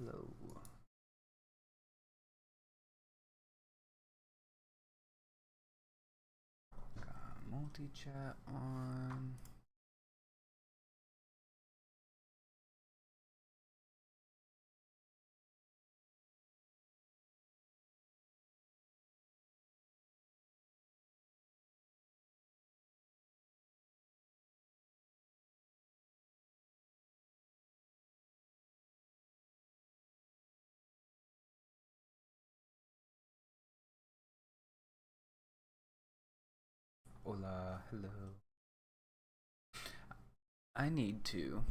hello. Got multi-chat on. Hola, hello. I need to,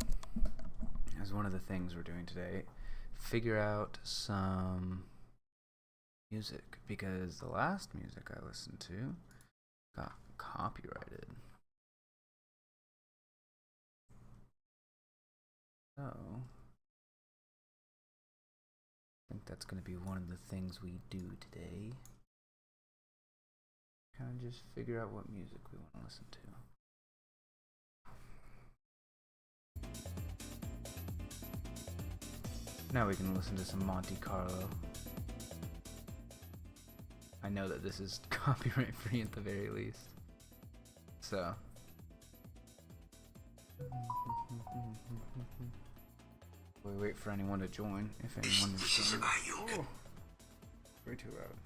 as one of the things we're doing today, figure out some music because the last music I listened to got copyrighted. So, I think that's going to be one of the things we do today. Kind of just figure out what music we want to listen to. Now we can listen to some Monte Carlo. I know that this is copyright free at the very least. So. We wait for anyone to join, if anyone is joining. Oh, way too loud.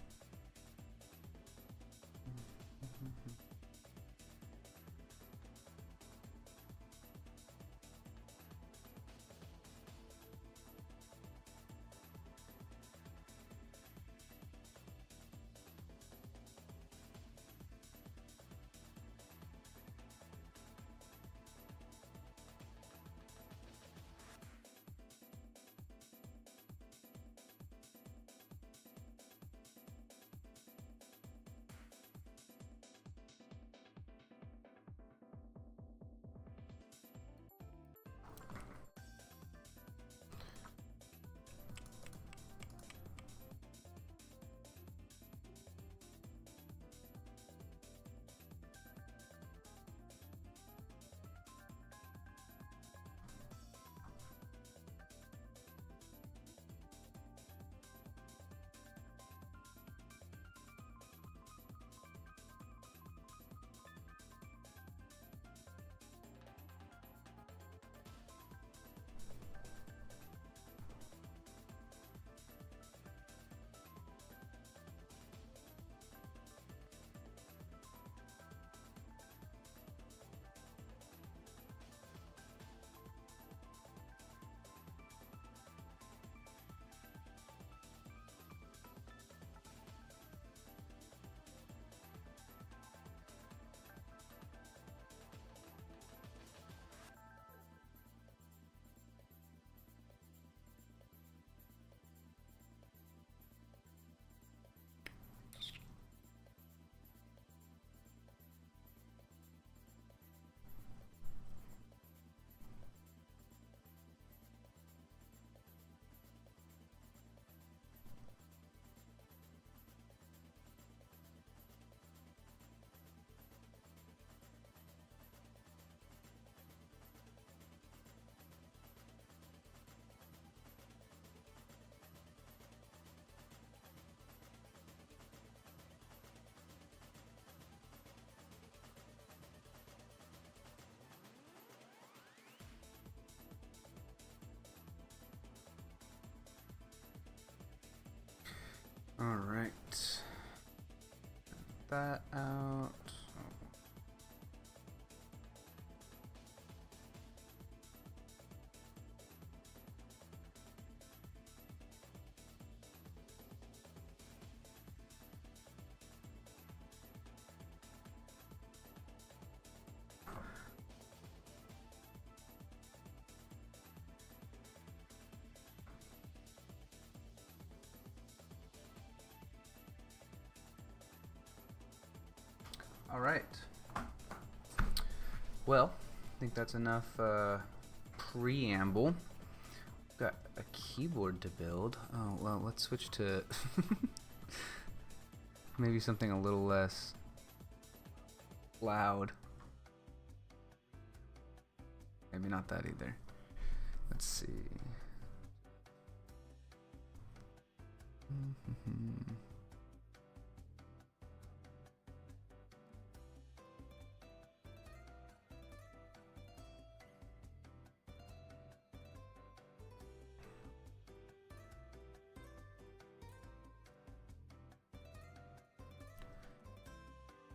Alright. That out. Alright. Well, I think that's enough preamble. Got a keyboard to build. Oh, well, let's switch to maybe something a little less loud. Maybe not that either. Let's see.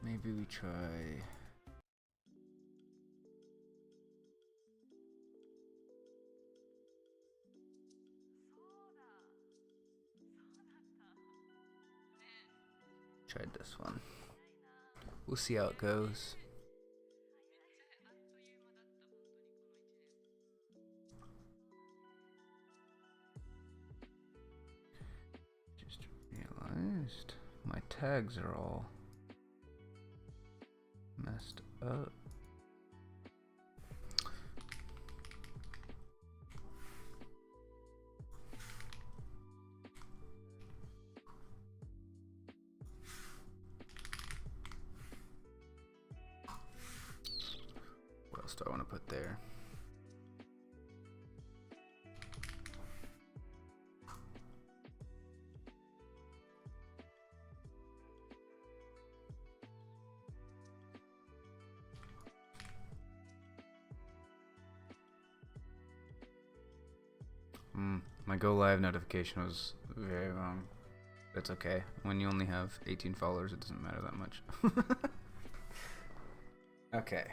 Maybe we try. Tried this one. We'll see how it goes. Just realized my tags are all messed up. What else do I want to put there? My go live notification was very wrong. That's okay. When you only have 18 followers, it doesn't matter that much. Okay.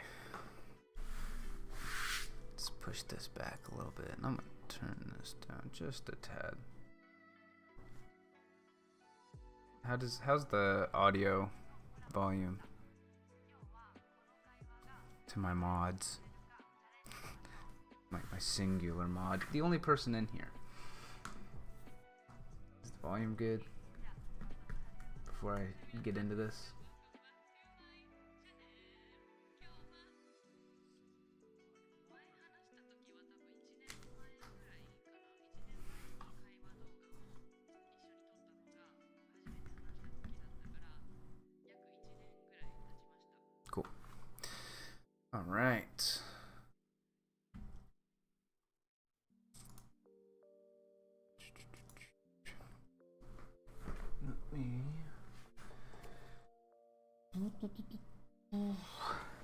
Let's push this back a little bit. And I'm going to turn this down just a tad. How's the audio volume to my mods? My singular mod. The only person in here. Is the volume good? Before I get into this. Cool. All right.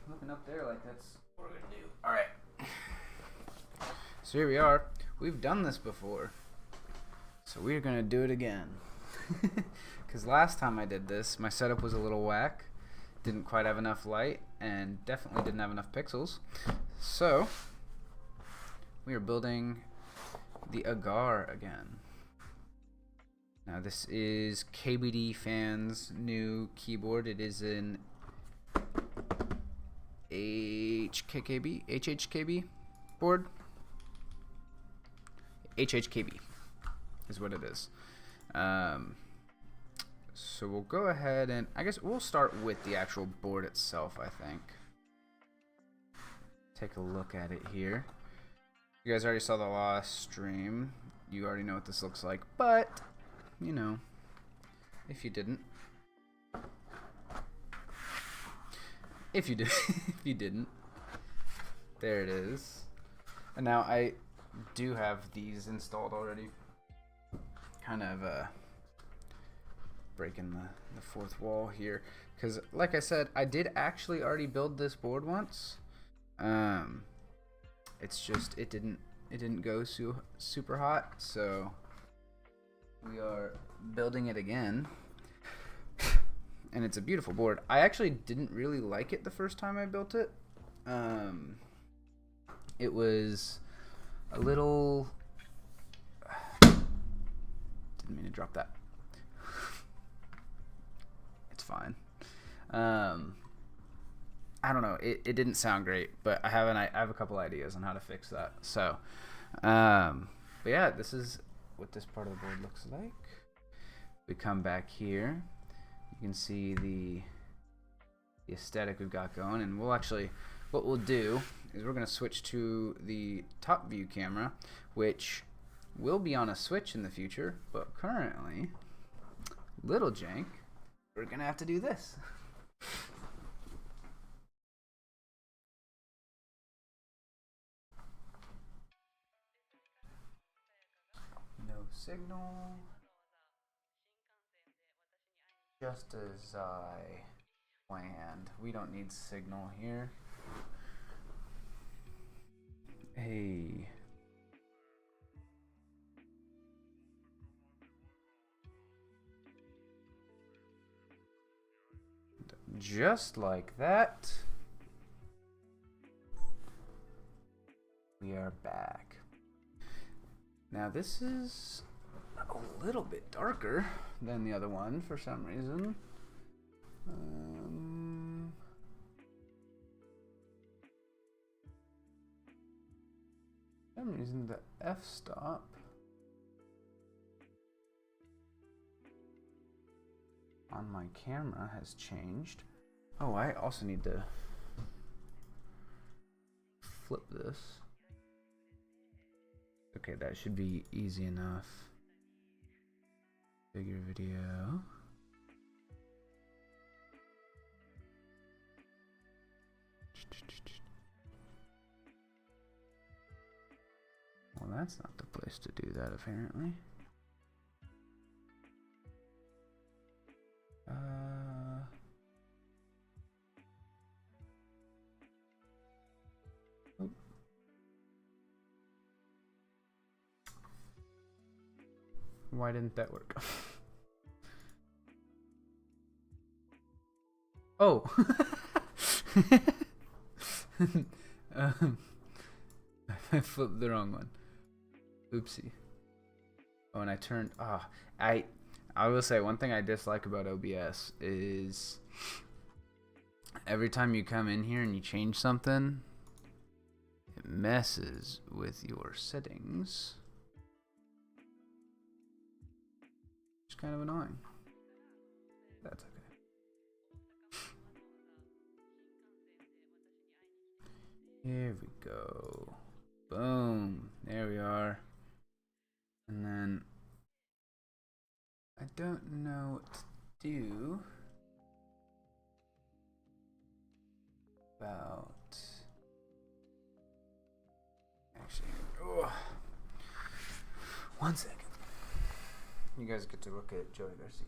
Looking up there like that's what we're gonna do. Alright. So here we are. We've done this before. So we're gonna do it again. Because last time I did this, my setup was a little whack. Didn't quite have enough light and definitely didn't have enough pixels. So we are building the Agar again. Now this is KBD Fan's new keyboard. It is an HHKB board. HHKB is what it is. So we'll go ahead and I guess we'll start with the actual board itself, I think. Take a look at it here. You guys already saw the last stream. You already know what this looks like, but you know, if you didn't. If you did, if you didn't, there it is. And now I do have these installed already. Kind of breaking the fourth wall here, because like I said, I did actually already build this board once. It's just it didn't go super hot, so we are building it again. And it's a beautiful board. I actually didn't really like it the first time I built it. It was a little... Didn't mean to drop that. It's fine. I don't know. It didn't sound great, but I have a couple ideas on how to fix that. So, but yeah, this is what this part of the board looks like. We come back here. You can see the aesthetic we've got going, and we'll actually, what we'll do is we're going to switch to the top view camera, which will be on a switch in the future, but currently, little jank, we're going to have to do this. No signal. Just as I planned. We don't need signal here. Hey. Just like that. We are back. Now this is a little bit darker than the other one for some reason. For some reason the f-stop on my camera has changed. Oh, I also need to flip this. Okay, that should be easy enough. Figure video. Well, that's not the place to do that, apparently. Oh. Why didn't that work? Oh. I flipped the wrong one. Oopsie. Oh, and I turned. I will say one thing I dislike about OBS is every time you come in here and you change something, it messes with your settings. It's kind of annoying. That's okay. Here we go. Boom. There we are. And then I don't know what to do about actually. Oh, 1 second. You guys get to look at Joey Garcia.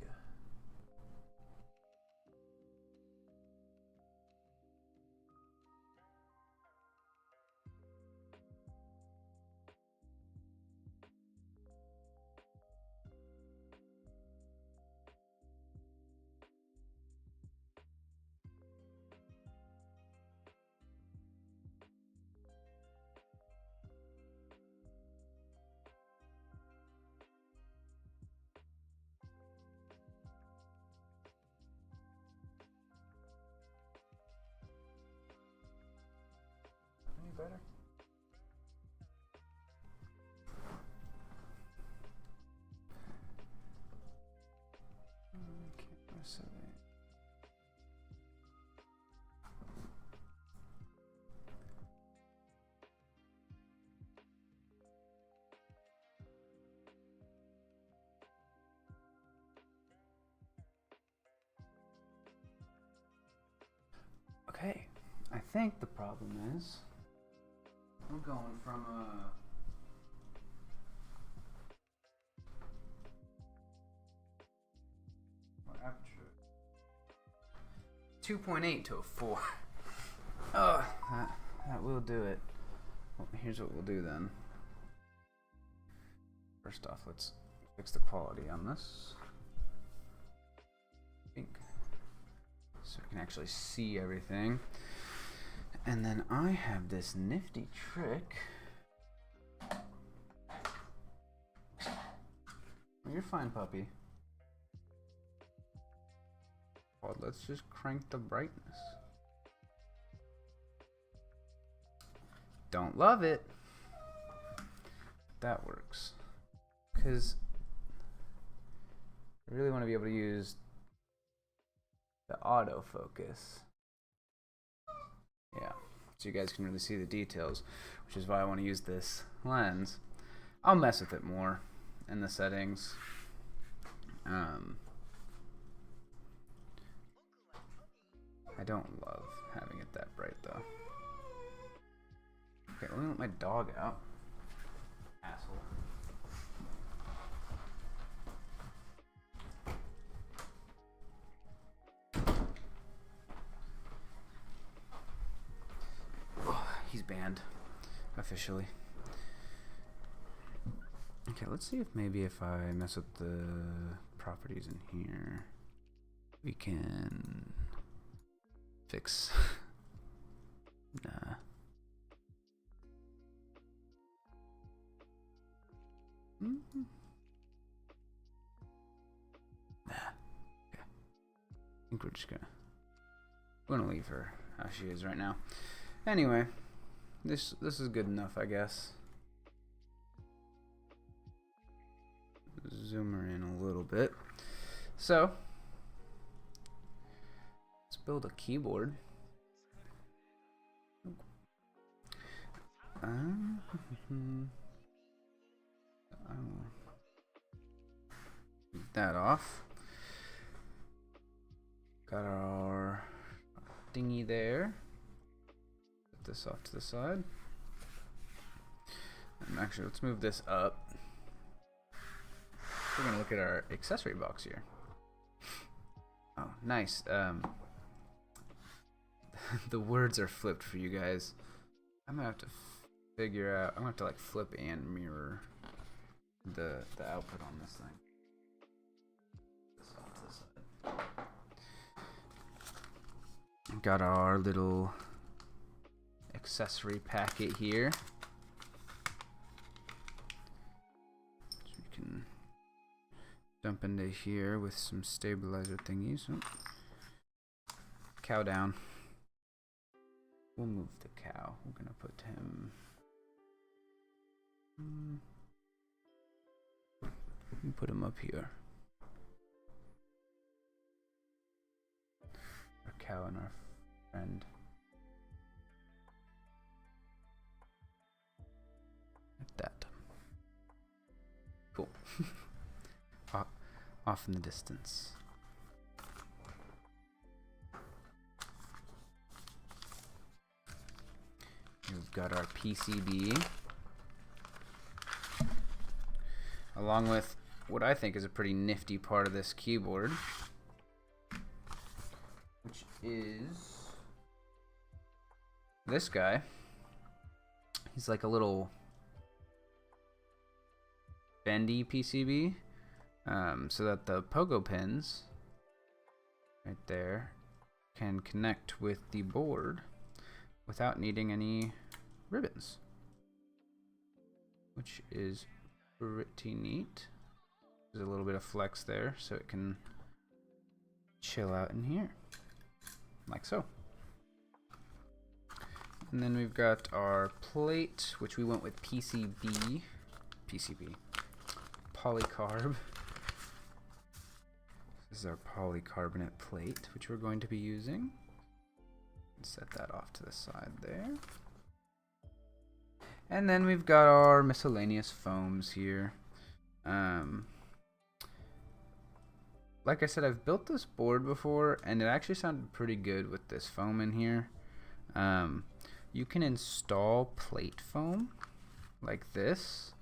Any better? Camera setting. Okay, I think the problem is we're going from what aperture? 2.8 to a 4. Oh, that will do it. Well, here's what we'll do then. First off, let's fix the quality on this. So we can actually see everything. And then I have this nifty trick. Oh, you're fine, puppy. Well, let's just crank the brightness. Don't love it. That works. Because I really want to be able to use the autofocus. Yeah, so you guys can really see the details, which is why I want to use this lens. I'll mess with it more in the settings. I don't love having it that bright though. Okay, let me let my dog out. Asshole. banned officially. Okay, let's see if maybe if I mess with the properties in here, we can fix. Nah. Mm-hmm. Nah. Okay. I think we're just gonna leave her how she is right now. Anyway, this is good enough, I guess. Zoom her in a little bit. So let's build a keyboard. Take that off. Got our thingy there. Put this off to the side. And actually, let's move this up. We're gonna look at our accessory box here. Oh, nice. The words are flipped for you guys. I'm gonna have to figure out. I'm gonna have to like flip and mirror the output on this thing. This off to the side. Got our little accessory packet here. So we can dump into here with some stabilizer thingies. Oh. Cow down. We'll move the cow. We're gonna put him. We'll put him up here. Our cow and our friend. Like that. Cool. Off in the distance. We've got our PCB, along with what I think is a pretty nifty part of this keyboard, which is this guy. He's like a little bendy PCB, so that the pogo pins right there can connect with the board without needing any ribbons, which is pretty neat. There's a little bit of flex there so it can chill out in here like so. And then we've got our plate, which we went with PCB polycarb. This is our polycarbonate plate, which we're going to be using. Set that off to the side there. And then we've got our miscellaneous foams here. Like I said, I've built this board before, and it actually sounded pretty good with this foam in here. You can install plate foam like this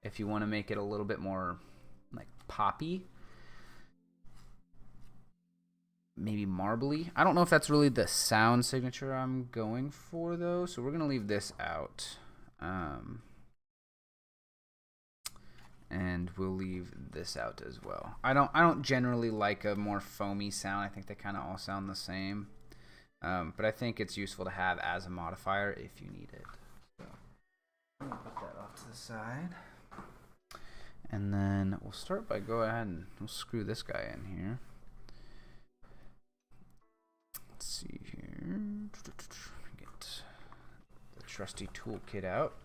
if you want to make it a little bit more like poppy. Maybe marbly. I don't know if that's really the sound signature I'm going for though, so we're gonna leave this out, and we'll leave this out as well. I don't generally like a more foamy sound. I think they kind of all sound the same, but I think it's useful to have as a modifier if you need it. So I'm gonna put that off to the side, and then we'll start by go ahead and we'll screw this guy in here. Let's see here. Get the trusty toolkit out.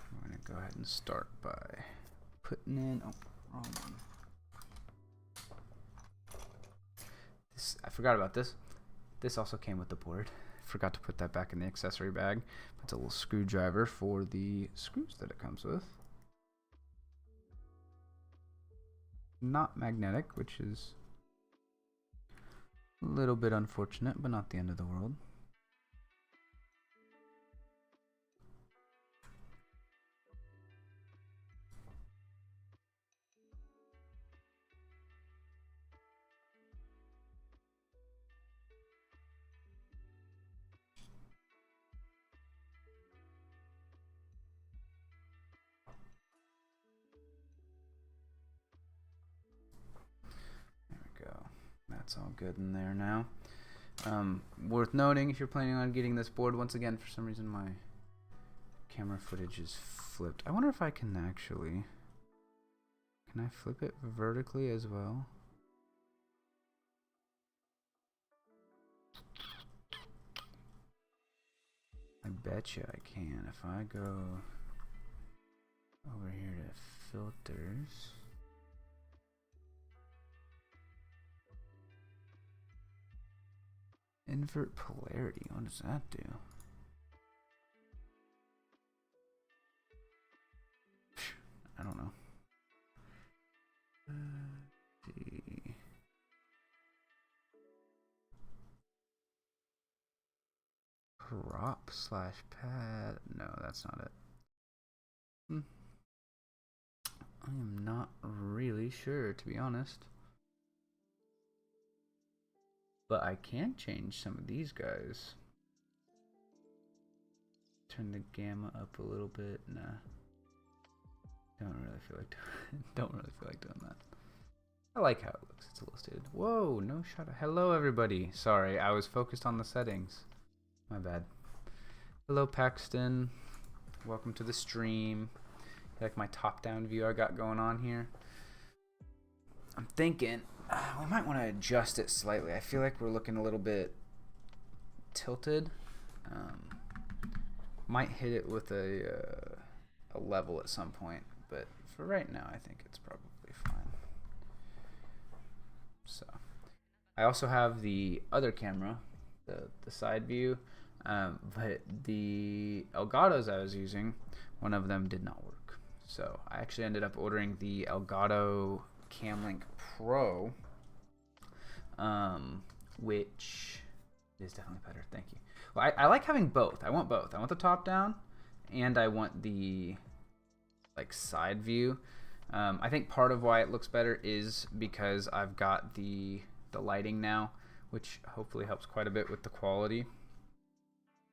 I'm going to go ahead and start by putting in. Oh, wrong one. I forgot about this. This also came with the board. Forgot to put that back in the accessory bag. It's a little screwdriver for the screws that it comes with. Not magnetic, which is a little bit unfortunate, but not the end of the world. That's all good in there now. Worth noting, if you're planning on getting this board, once again, for some reason my camera footage is flipped. I wonder if I can actually... Can I flip it vertically as well? I betcha I can. If I go over here to filters... Invert polarity, what does that do? I don't know. Let's see. Crop slash pad. No, that's not it. I am not really sure, to be honest. But I can change some of these guys. Turn the gamma up a little bit. Nah. Don't really feel like doing that. I like how it looks. It's illustrated. Whoa, no shot. Hello, everybody. Sorry, I was focused on the settings. My bad. Hello, Paxton. Welcome to the stream. You like my top-down view I got going on here? I'm thinking we might want to adjust it slightly. I feel like we're looking a little bit tilted. Might hit it with a level at some point, but for right now, I think it's probably fine. So, I also have the other camera, the side view, but the Elgatos I was using, one of them did not work. So I actually ended up ordering the Elgato Camlink Pro, which is definitely better. Thank you. Well, I like having both. I want both. I want the top down, and I want the like side view. I think part of why it looks better is because I've got the lighting now, which hopefully helps quite a bit with the quality.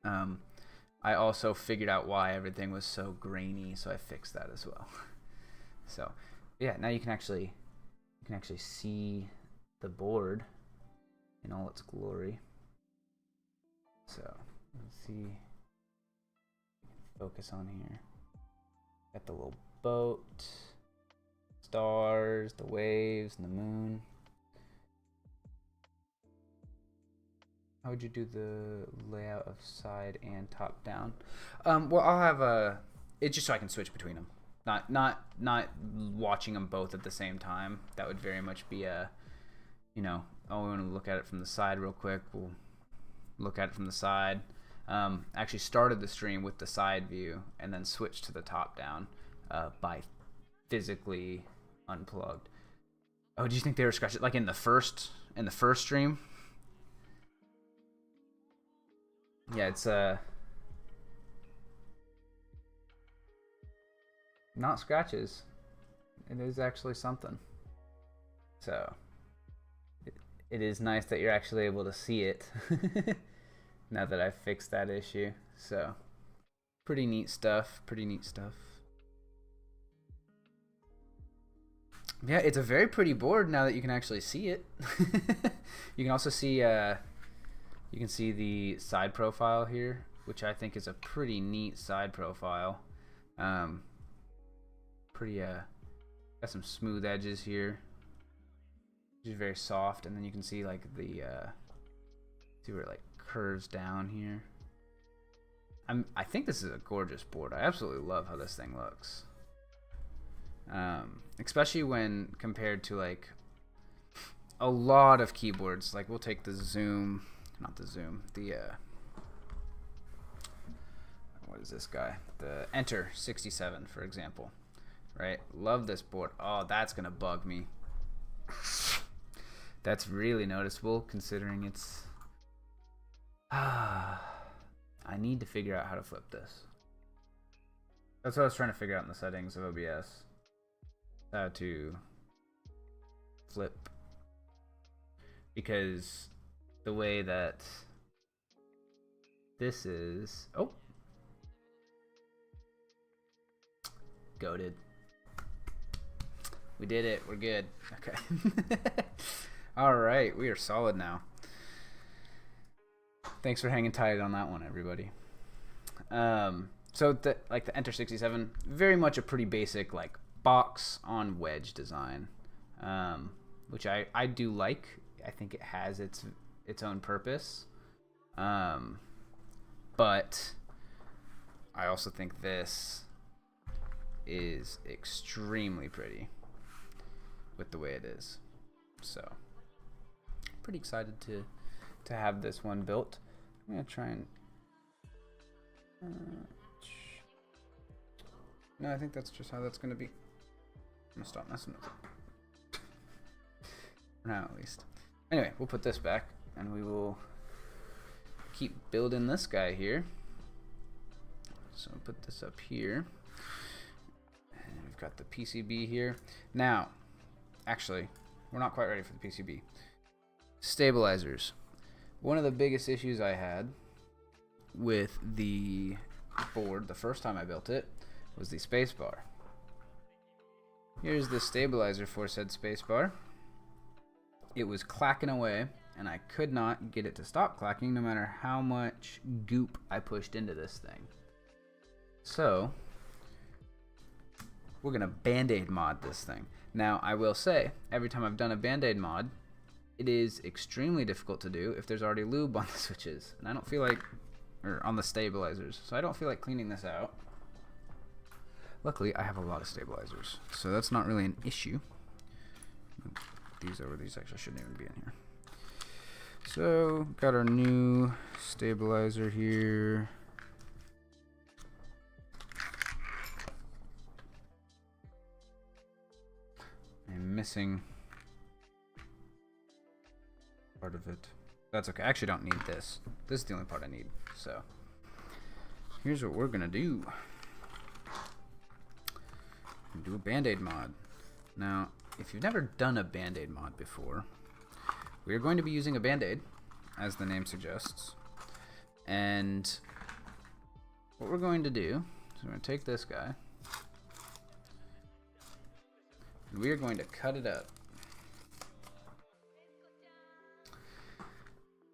I also figured out why everything was so grainy, so I fixed that as well. So yeah, now you can actually see the board in all its glory. So let's see, focus on here. Got the little boat, stars, the waves, and the moon. How would you do the layout of side and top down? Well, I'll have it's just so I can switch between them. Not watching them both at the same time. That would very much be a, we want to look at it from the side real quick. We'll look at it from the side. Actually started the stream with the side view and then switched to the top down by physically unplugged. Oh, do you think they were scratching like in the first stream? Yeah, it's not scratches. It is actually something. So it is nice that you're actually able to see it now that I've fixed that issue. So pretty neat stuff. Yeah, it's a very pretty board now that you can actually see it. You can also see you can see the side profile here, which I think is a pretty neat side profile. Got some smooth edges here, which is very soft, and then you can see like the see where it like curves down here. I think this is a gorgeous board. I absolutely love how this thing looks, especially when compared to like a lot of keyboards. Like we'll take the Zoom. Not the Zoom, what is this guy? The Enter 67, for example, right? Love this board. Oh, that's gonna bug me. That's really noticeable considering it's, I need to figure out how to flip this. That's what I was trying to figure out in the settings of OBS. How to flip. Because the way that this is, oh, goated. We did it. We're good. Okay. All right, we are solid now. Thanks for hanging tight on that one, everybody. So the Enter 67, very much a pretty basic like box on wedge design, which I do like. I think it has its own purpose, but I also think this is extremely pretty with the way it is. So pretty excited to have this one built. I'm gonna try and no, I think that's just how that's gonna be. I'm gonna stop messing with it for now, at least. Anyway, we'll put this back and we will keep building this guy here. So I'll put this up here, and we've got the PCB here. Now, actually, we're not quite ready for the PCB. Stabilizers. One of the biggest issues I had with the board the first time I built it was the spacebar. Here's the stabilizer for said spacebar. It was clacking away, and I could not get it to stop clacking no matter how much goop I pushed into this thing. So we're gonna Band-Aid mod this thing. Now I will say, every time I've done a Band-Aid mod, it is extremely difficult to do if there's already lube on the switches, and I don't feel like, or on the stabilizers, so I don't feel like cleaning this out. Luckily, I have a lot of stabilizers, so that's not really an issue. These actually shouldn't even be in here. So, got our new stabilizer here. I'm missing part of it. That's okay. I actually don't need this. This is the only part I need. So here's what we're gonna do. Do a Band-Aid mod. Now, if you've never done a Band-Aid mod before, we are going to be using a Band-Aid, as the name suggests. And what we're going to do is we're going to take this guy, and we are going to cut it up.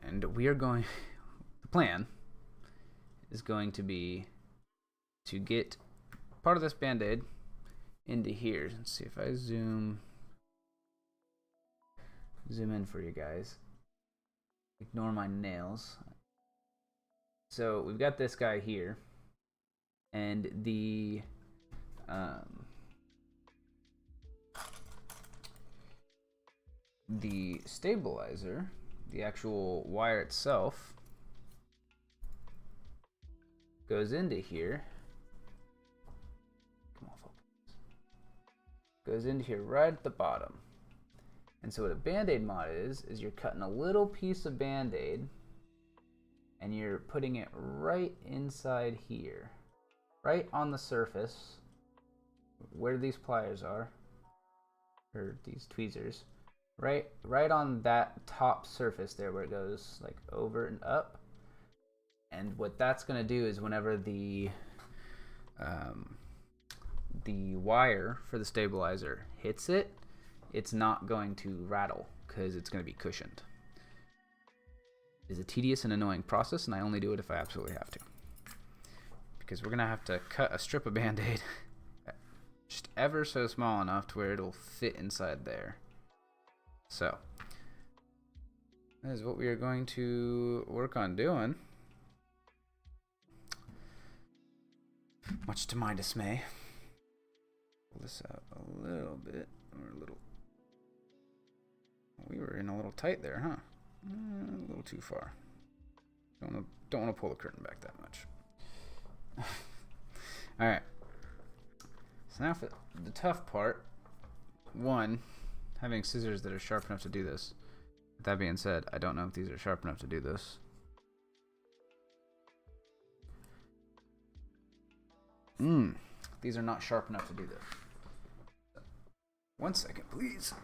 And we are going, the plan is going to be to get part of this Band-Aid into here. Let's see if I zoom in for you guys. Ignore my nails. So we've got this guy here, and the stabilizer, the actual wire itself, goes into here. Come on, focus. Goes into here right at the bottom. And so what a Band-Aid mod is you're cutting a little piece of Band-Aid and you're putting it right inside here, right on the surface where these pliers are, or these tweezers, right on that top surface there where it goes like over and up. And what that's going to do is whenever the wire for the stabilizer hits it, it's not going to rattle because it's going to be cushioned. It's a tedious and annoying process, and I only do it if I absolutely have to, because we're going to have to cut a strip of Band-Aid just ever so small enough to where it'll fit inside there. So that is what we are going to work on doing, much to my dismay. Pull this out a little bit, or a little. We were in a little tight there, huh? A little too far. Don't want to pull the curtain back that much. All right. So now for the tough part. One, having scissors that are sharp enough to do this. With that being said, I don't know if these are sharp enough to do this. These are not sharp enough to do this. 1 second, please.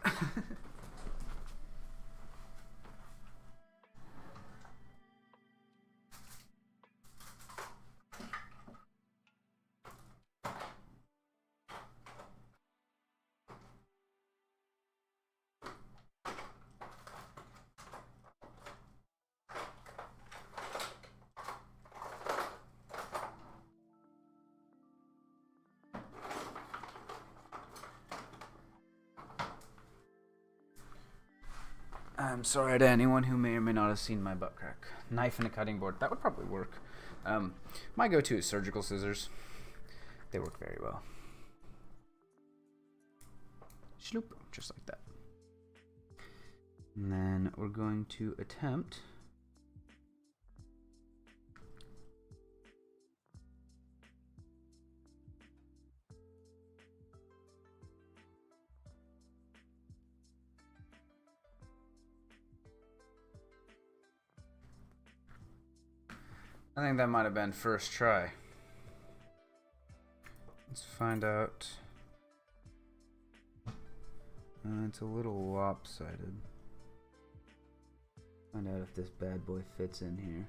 I'm sorry to anyone who may or may not have seen my butt crack. Knife and a cutting board. That would probably work. My go-to is surgical scissors. They work very well. Schloop, just like that. And then we're going to attempt I think that might have been first try. Let's find out. It's a little lopsided. Find out if this bad boy fits in here.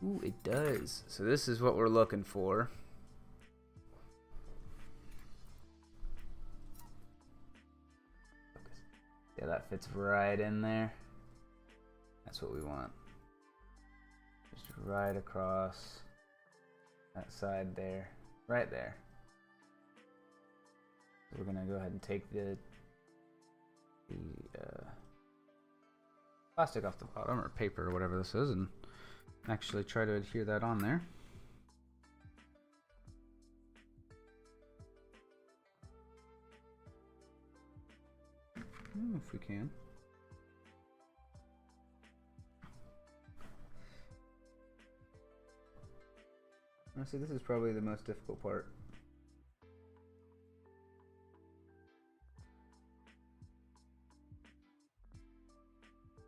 Ooh, it does. So this is what we're looking for. Yeah, that fits right in there. That's what we want. Just right across that side there. Right there. So we're gonna go ahead and take the plastic off the bottom, or paper, or whatever this is, and actually try to adhere that on there. If we can. Honestly, this is probably the most difficult part.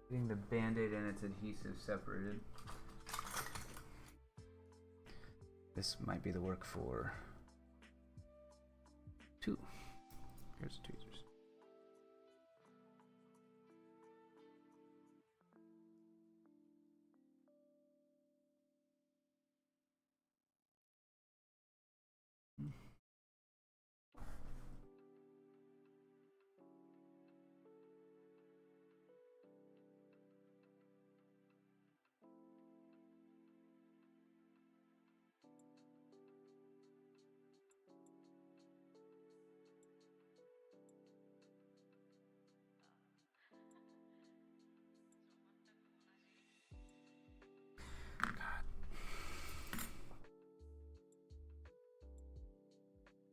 Getting the Band-Aid and its adhesive separated. This might be the work for 2. Here's the tweezers.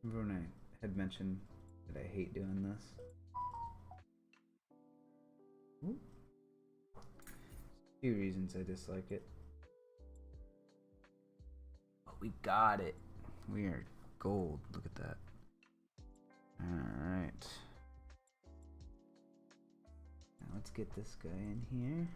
Remember when I had mentioned that I hate doing this? Ooh. A few reasons I dislike it. But we got it. We are gold. Look at that. Alright. Now let's get this guy in here.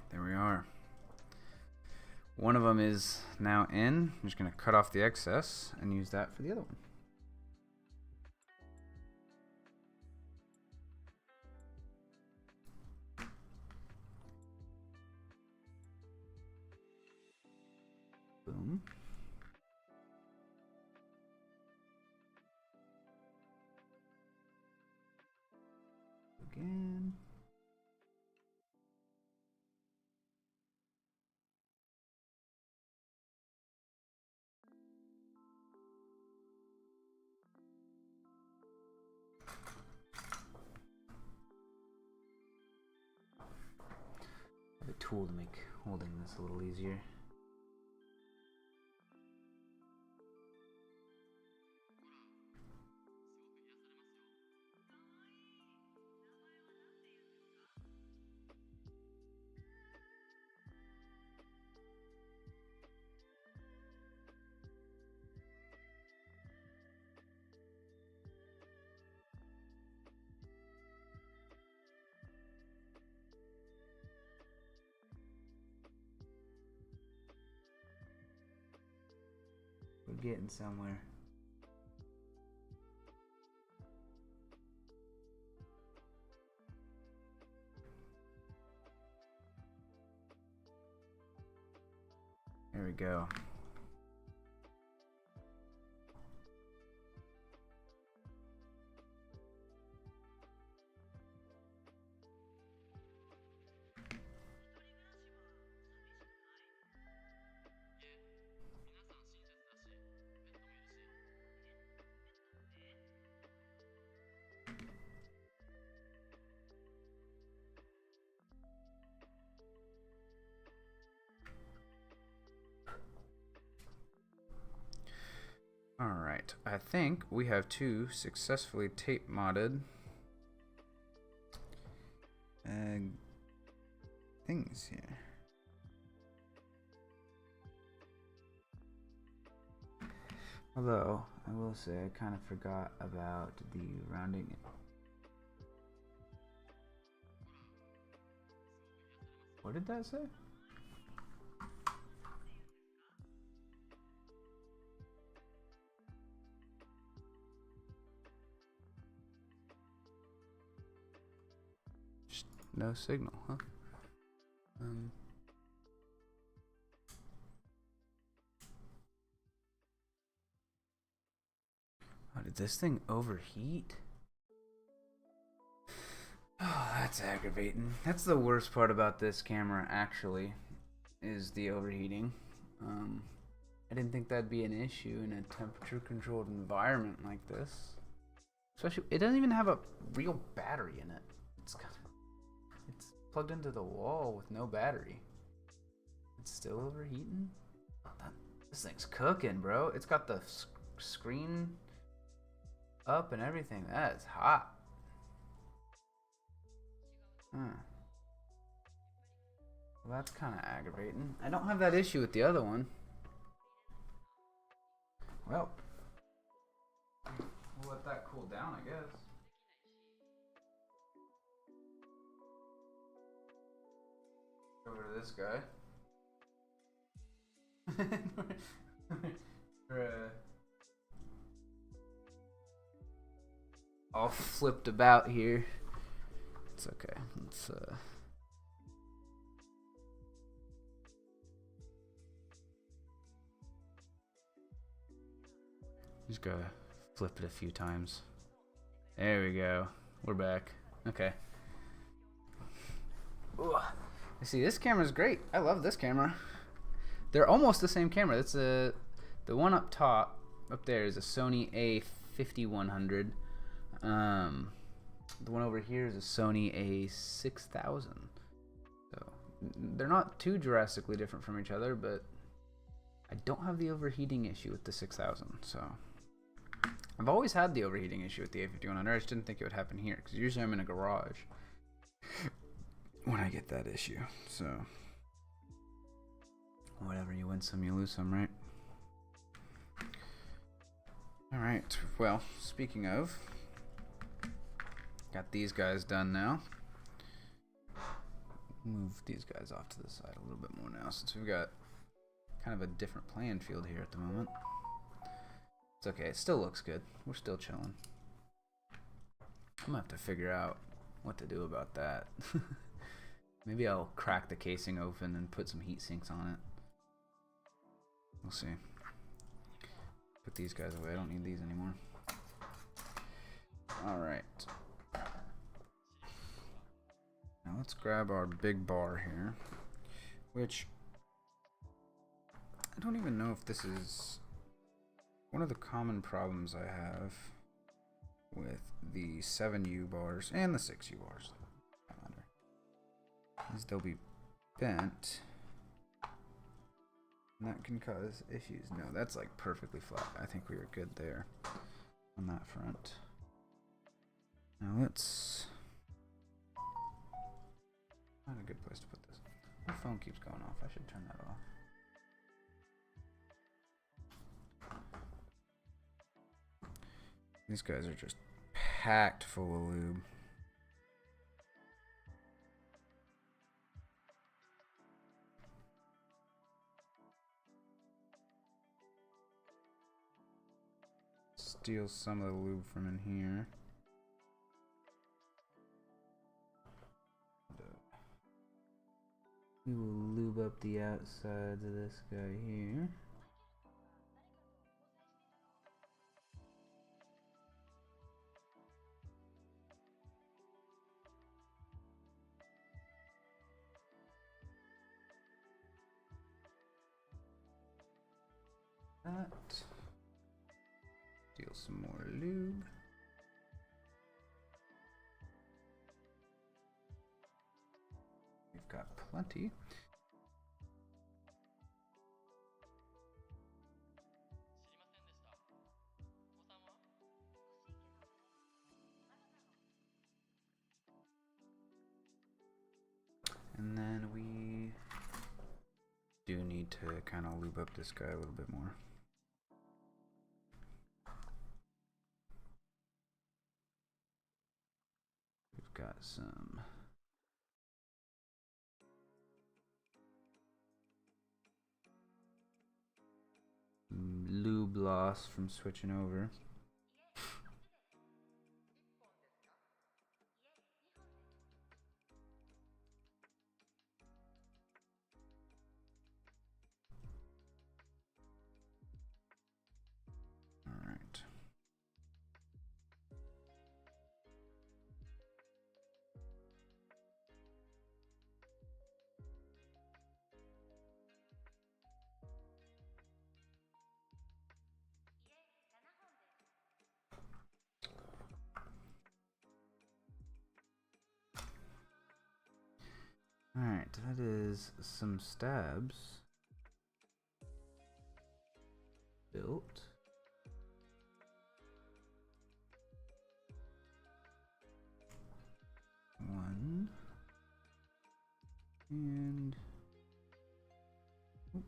There we are. One of them is now in. I'm just going to cut off the excess and use that for the other one. Boom. Again. I have a tool to make holding this a little easier. We're getting somewhere. There we go. Alright, I think we have 2 successfully tape modded things here. Although, I will say I kind of forgot about the rounding. What did that say? No signal, huh? Oh, did this thing overheat? Oh, that's aggravating. That's the worst part about this camera, actually, is the overheating. I didn't think that'd be an issue in a temperature-controlled environment like this. Especially, it doesn't even have a real battery in it. It's plugged into the wall with no battery. It's still overheating? Oh, this thing's cooking, bro. It's got the screen up and everything. That is hot. Well, that's kind of aggravating. I don't have that issue with the other one. Well, we'll let that cool down, I guess. Over to this guy. We're all flipped about here. It's okay. Let's just gotta flip it a few times. There we go. We're back. Okay. Ugh. See, this camera's great. I love this camera. They're almost the same camera. That's the one up top, up there, is a Sony A5100. The one over here is a Sony A6000. So they're not too drastically different from each other, but I don't have the overheating issue with the 6000. So I've always had the overheating issue with the A5100. I just didn't think it would happen here because usually I'm in a garage when I get that issue. So whatever, you win some, you lose some, right? All right. Well, speaking of, got these guys done now. Move these guys off to the side a little bit more now since we've got kind of a different playing field here at the moment. It's okay. It still looks good. We're still chilling. I'm gonna have to figure out what to do about that. Maybe I'll crack the casing open and put some heat sinks on it. We'll see. Put these guys away. I don't need these anymore. All right. Now let's grab our big bar here, which I don't even know if this is one of the common problems I have with the 7U bars and the 6U bars. Is they'll be bent, and that can cause issues. No, that's like perfectly flat. I think we are good there on that front. Now let's find a good place to put this. My phone keeps going off. I should turn that off. These guys are just packed full of lube. steal some of the lube from in here. We will lube up the outsides of this guy here. Steal some more lube. We've got plenty. And then we do need to kind of lube up this guy a little bit more. We've got some lube loss from switching over. Alright, that is some stabs built. One. And oop.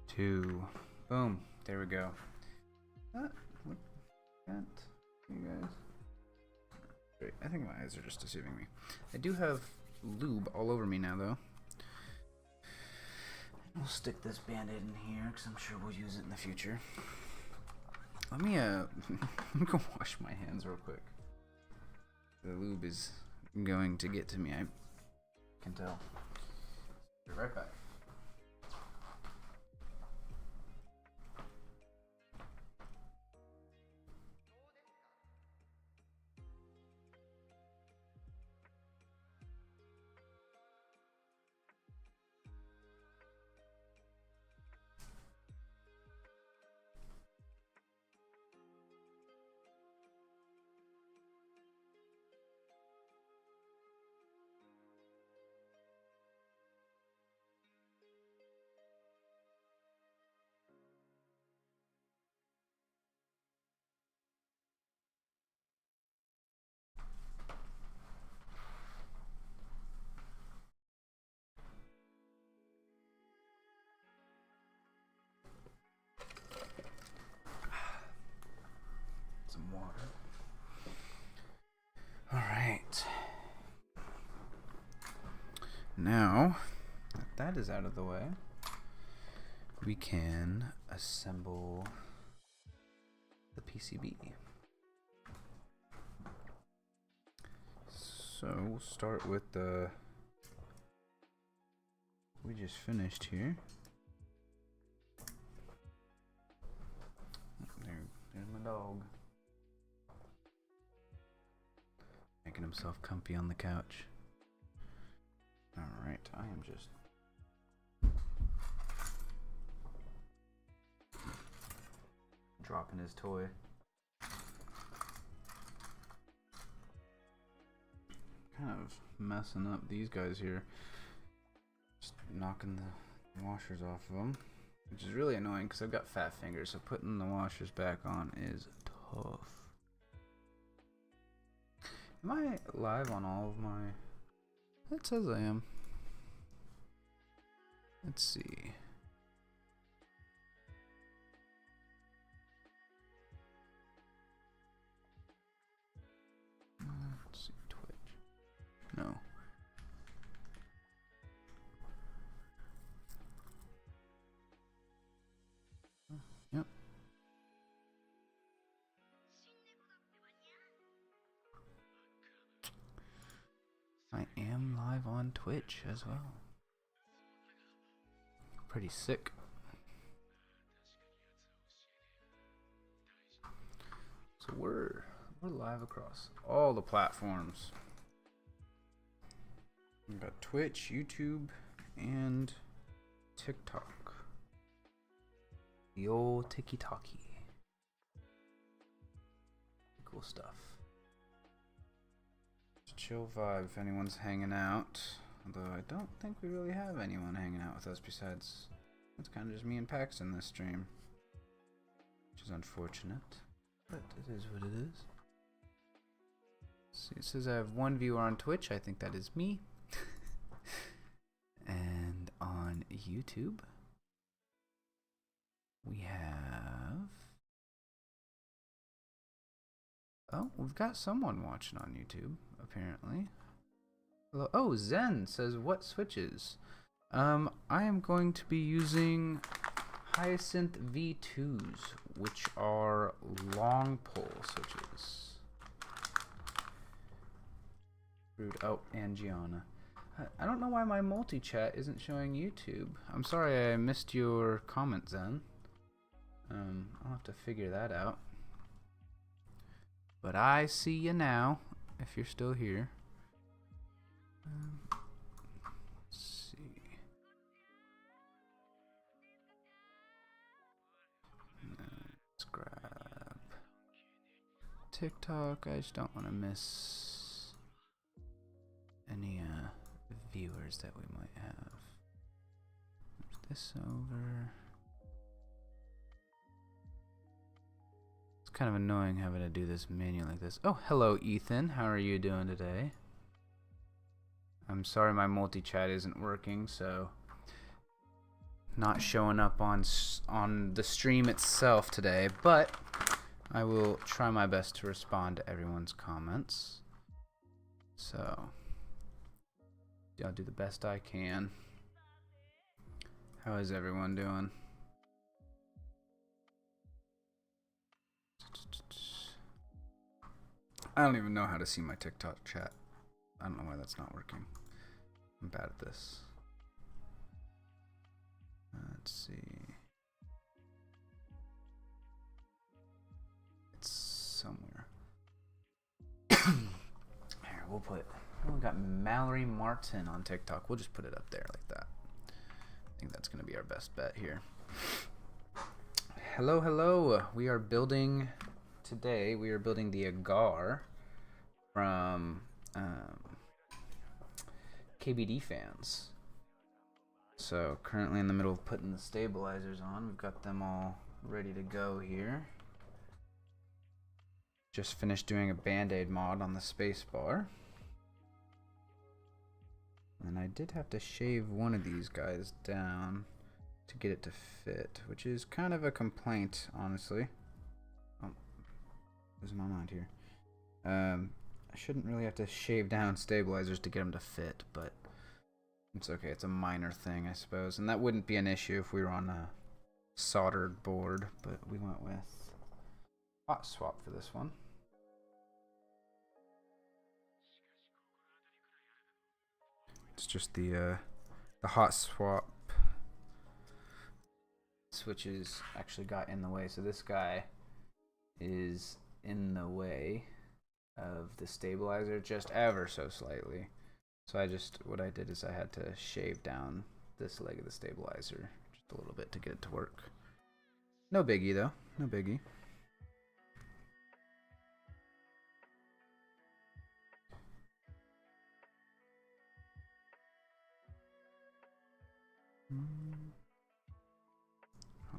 Two. Boom. There we go. What? Can't you guys? Great. I think my eyes are just deceiving me. I do have lube all over me now, though. We'll stick this band-aid in here because I'm sure we'll use it in the future. Let me let me go wash my hands real quick. The lube is going to get to me. I can tell. Be right back. Water. All right. Now that is out of the way, we can assemble the PCB. So we'll start with the we just finished here. There's my dog. Making himself comfy on the couch. Alright, I am just dropping his toy. Kind of messing up these guys here. Just knocking the washers off of them. Which is really annoying because I've got fat fingers, so putting the washers back on is tough. Am I live on all of my... It says I am. Let's see. Let's see, Twitch. No. live on Twitch as well. Pretty sick. So we're live across all the platforms. We've got Twitch, YouTube, and TikTok. The old tiki-taki. Cool stuff. It's a chill vibe if anyone's hanging out. Although I don't think we really have anyone hanging out with us besides... It's kind of just me and Paxton this stream. Which is unfortunate. But it is what it is. See, it says I have one viewer on Twitch. I think that is me. And on YouTube, we have... Oh, we've got someone watching on YouTube, apparently. Hello. Oh, Zen says, what switches? I am going to be using Hyacinth V2s, which are long pole switches. Rude. Oh, and Gianna. I don't know why my multi-chat isn't showing YouTube. I'm sorry I missed your comment, Zen. I'll have to figure that out. But I see you now, if you're still here. Let's see. Let's grab TikTok. I just don't want to miss any viewers that we might have. Move this over. It's kind of annoying having to do this manually like this. Oh, hello Ethan. How are you doing today? I'm sorry my multi-chat isn't working, so not showing up on the stream itself today, but I will try my best to respond to everyone's comments. So I'll do the best I can. How is everyone doing? I don't even know how to see my TikTok chat. I don't know why that's not working. I'm bad at this. Let's see. It's somewhere. Here, we got Mallory Martin on TikTok. We'll just put it up there like that. I think that's going to be our best bet here. Hello, hello. We are building the Agar from KBD fans. So currently in the middle of putting the stabilizers on. We've got them all ready to go here. Just finished doing a Band-Aid mod on the spacebar. And I did have to shave one of these guys down to get it to fit, which is kind of a complaint, honestly. Oh, losing my mind here. I shouldn't really have to shave down stabilizers to get them to fit, but it's okay. It's a minor thing, I suppose. And that wouldn't be an issue if we were on a soldered board, but we went with hot swap for this one. It's just the hot swap switches actually got in the way, so this guy is in the way of the stabilizer just ever so slightly. So what I did is I had to shave down this leg of the stabilizer just a little bit to get it to work. No biggie though, no biggie.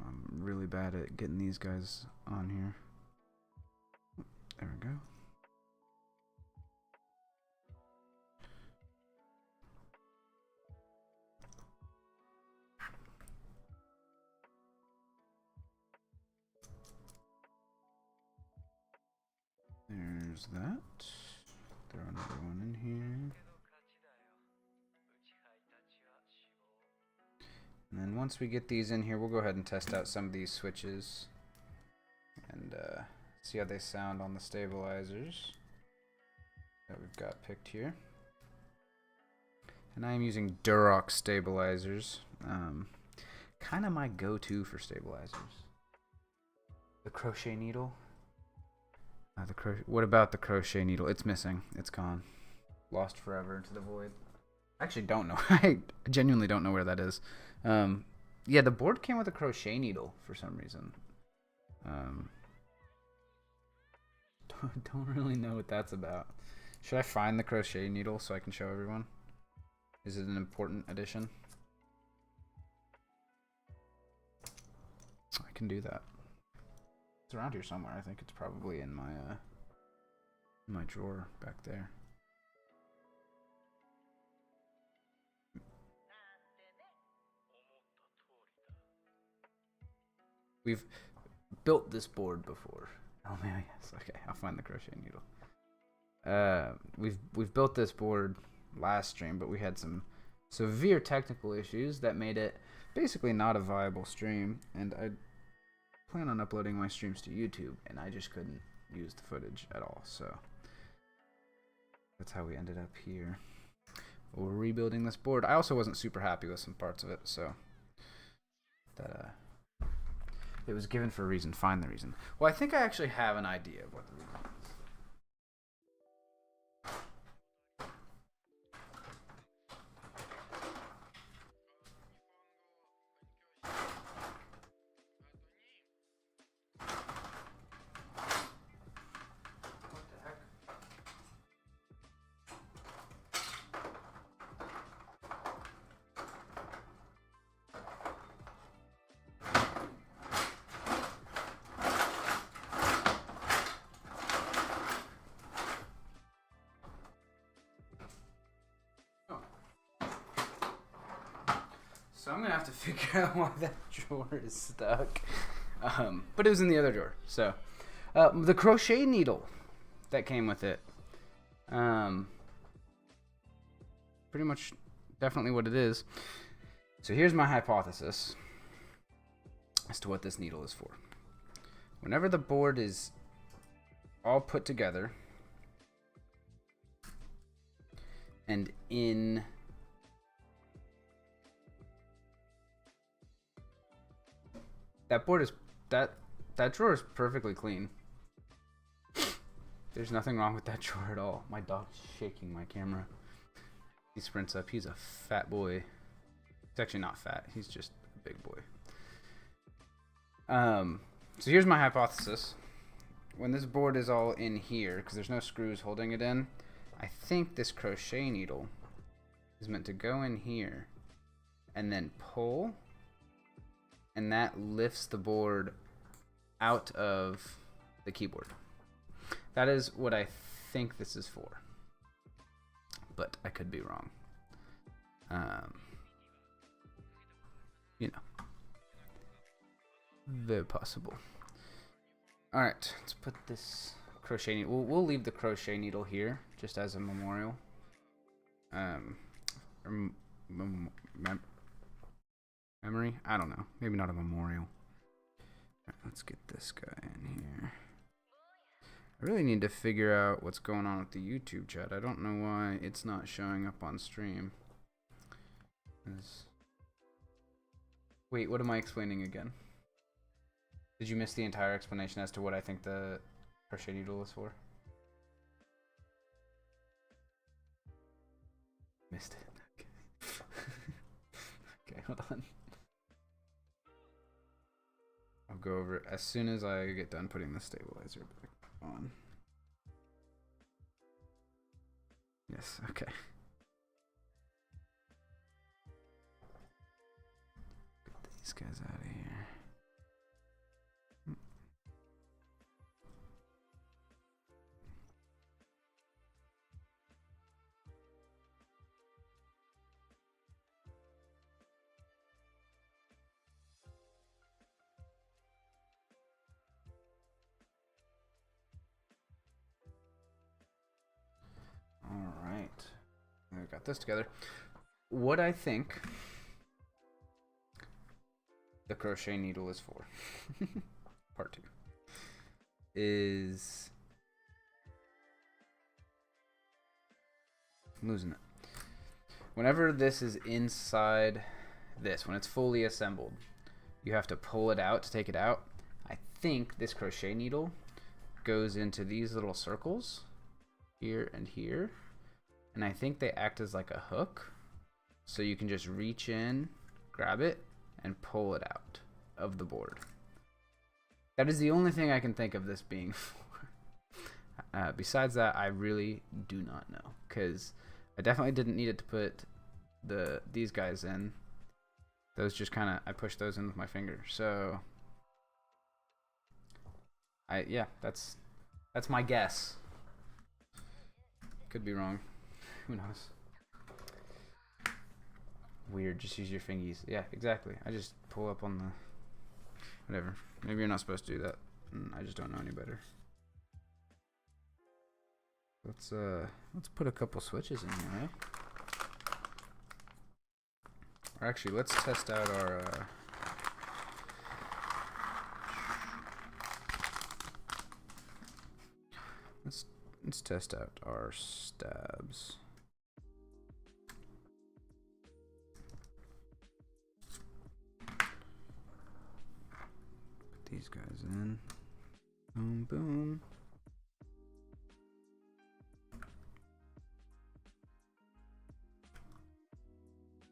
I'm really bad at getting these guys on here. There we go. There's that. Throw another one in here. And then once we get these in here, we'll go ahead and test out some of these switches and see how they sound on the stabilizers that we've got picked here. And I am using Durox stabilizers. Kind of my go-to for stabilizers. The crochet needle. What about the crochet needle? It's missing. It's gone. Lost forever into the void. I actually don't know. I genuinely don't know where that is. Yeah, the board came with a crochet needle for some reason. Don't really know what that's about. Should I find the crochet needle so I can show everyone? Is it an important addition? I can do that. It's around here somewhere. I think it's probably in my drawer back there. We've built this board before. Oh man, yes. Okay, I'll find the crochet needle. We've built this board last stream, but we had some severe technical issues that made it basically not a viable stream, and I plan on uploading my streams to YouTube, and I just couldn't use the footage at all, so that's how we ended up here. We're rebuilding this board. I also wasn't super happy with some parts of it, so that it was given for a reason. Find the reason. Well, I think I actually have an idea of what the reason is. So I'm gonna have to figure out why that drawer is stuck. But it was in the other drawer. So the crochet needle that came with it. Pretty much definitely what it is. So here's my hypothesis as to what this needle is for. Whenever the board is all put together and in that board is that drawer is perfectly clean. There's nothing wrong with that drawer at all. My dog's shaking my camera. He sprints up. He's a fat boy. He's actually not fat. He's just a big boy. So here's my hypothesis. When this board is all in here, because there's no screws holding it in, I think this crochet needle is meant to go in here and then pull, and that lifts the board out of the keyboard. That is what I think this is for, but I could be wrong. You know, very possible. All right, let's put this crochet needle. We'll leave the crochet needle here just as a memorial. Memory? I don't know. Maybe not a memorial. All right, let's get this guy in here. I really need to figure out what's going on with the YouTube chat. I don't know why it's not showing up on stream. Wait, what am I explaining again? Did you miss the entire explanation as to what I think the crochet needle is for? Missed it. Okay. Okay, hold on. I'll go over it as soon as I get done putting the stabilizer back on. Yes, okay. Get these guys out of here. Alright. We got this together. What I think the crochet needle is for, part 2, is... I'm losing it. whenever this is inside this, when it's fully assembled, you have to pull it out to take it out. I think this crochet needle goes into these little circles here and here, and I think they act as like a hook, so you can just reach in, grab it, and pull it out of the board. That is the only thing I can think of this being for. Besides that, I really do not know, because I definitely didn't need it to put these guys in. Those just kind of, I pushed those in with my finger. So yeah, that's my guess. Could be wrong. Who knows? Weird, just use your fingies. Yeah, exactly. I just pull up on the whatever. Maybe you're not supposed to do that. I just don't know any better. Let's put a couple switches in here, eh? Or actually, let's test out our let's test out our stabs. Put these guys in. Boom, boom.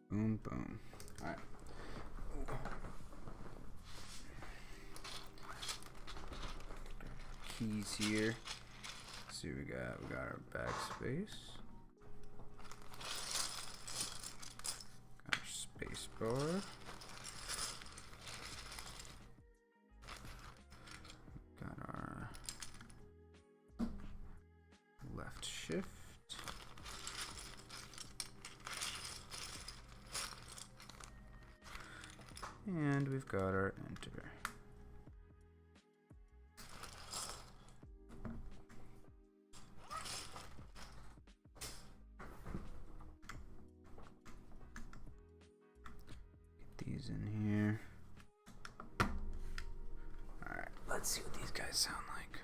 Boom, boom. All right. Keys here. Let's see what we got. We got our backspace. Got our space bar. Got our left shift. And we've got our enter. Get these in here. Alright, let's see what these guys sound like.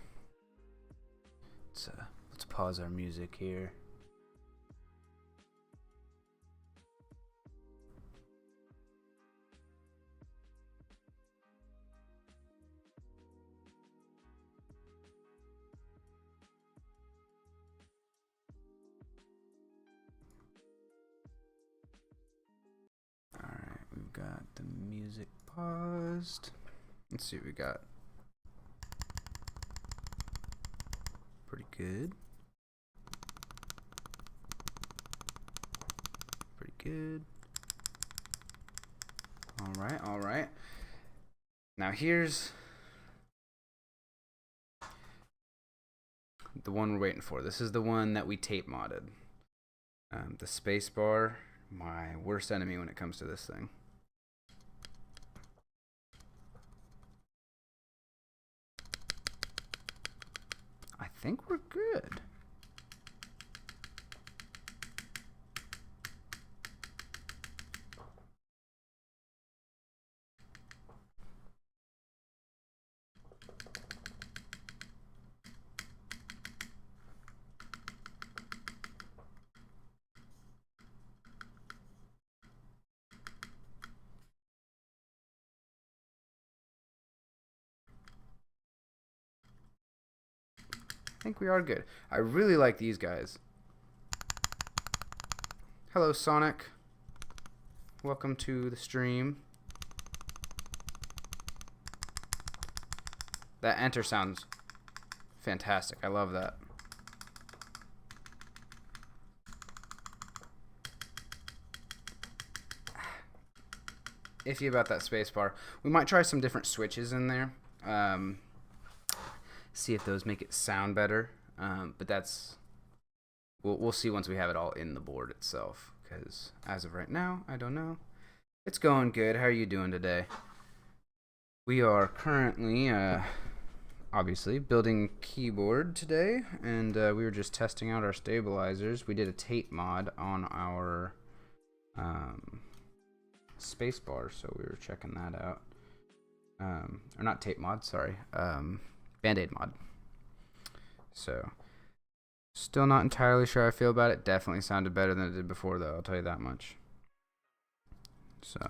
Let's pause our music here. We've got the music paused. Let's see what we got. Pretty good. Pretty good. Alright, alright. Now here's the one we're waiting for. This is the one that we tape modded. The space bar, my worst enemy when it comes to this thing. I think we're good. I think we are good. I really like these guys. Hello, Sonic. Welcome to the stream. That enter sounds fantastic. I love that. Iffy about that space bar. We might try some different switches in there. See if those make it sound better. But that's we'll see once we have it all in the board itself. Because as of right now, I don't know. It's going good. How are you doing today? We are currently, obviously, building keyboard today, and we were just testing out our stabilizers. We did a tape mod on our space bar, so we were checking that out. Or not tape mod, sorry. Band-Aid mod. So Still not entirely sure how I feel about it. Definitely sounded better than it did before, though. I'll tell you that much. So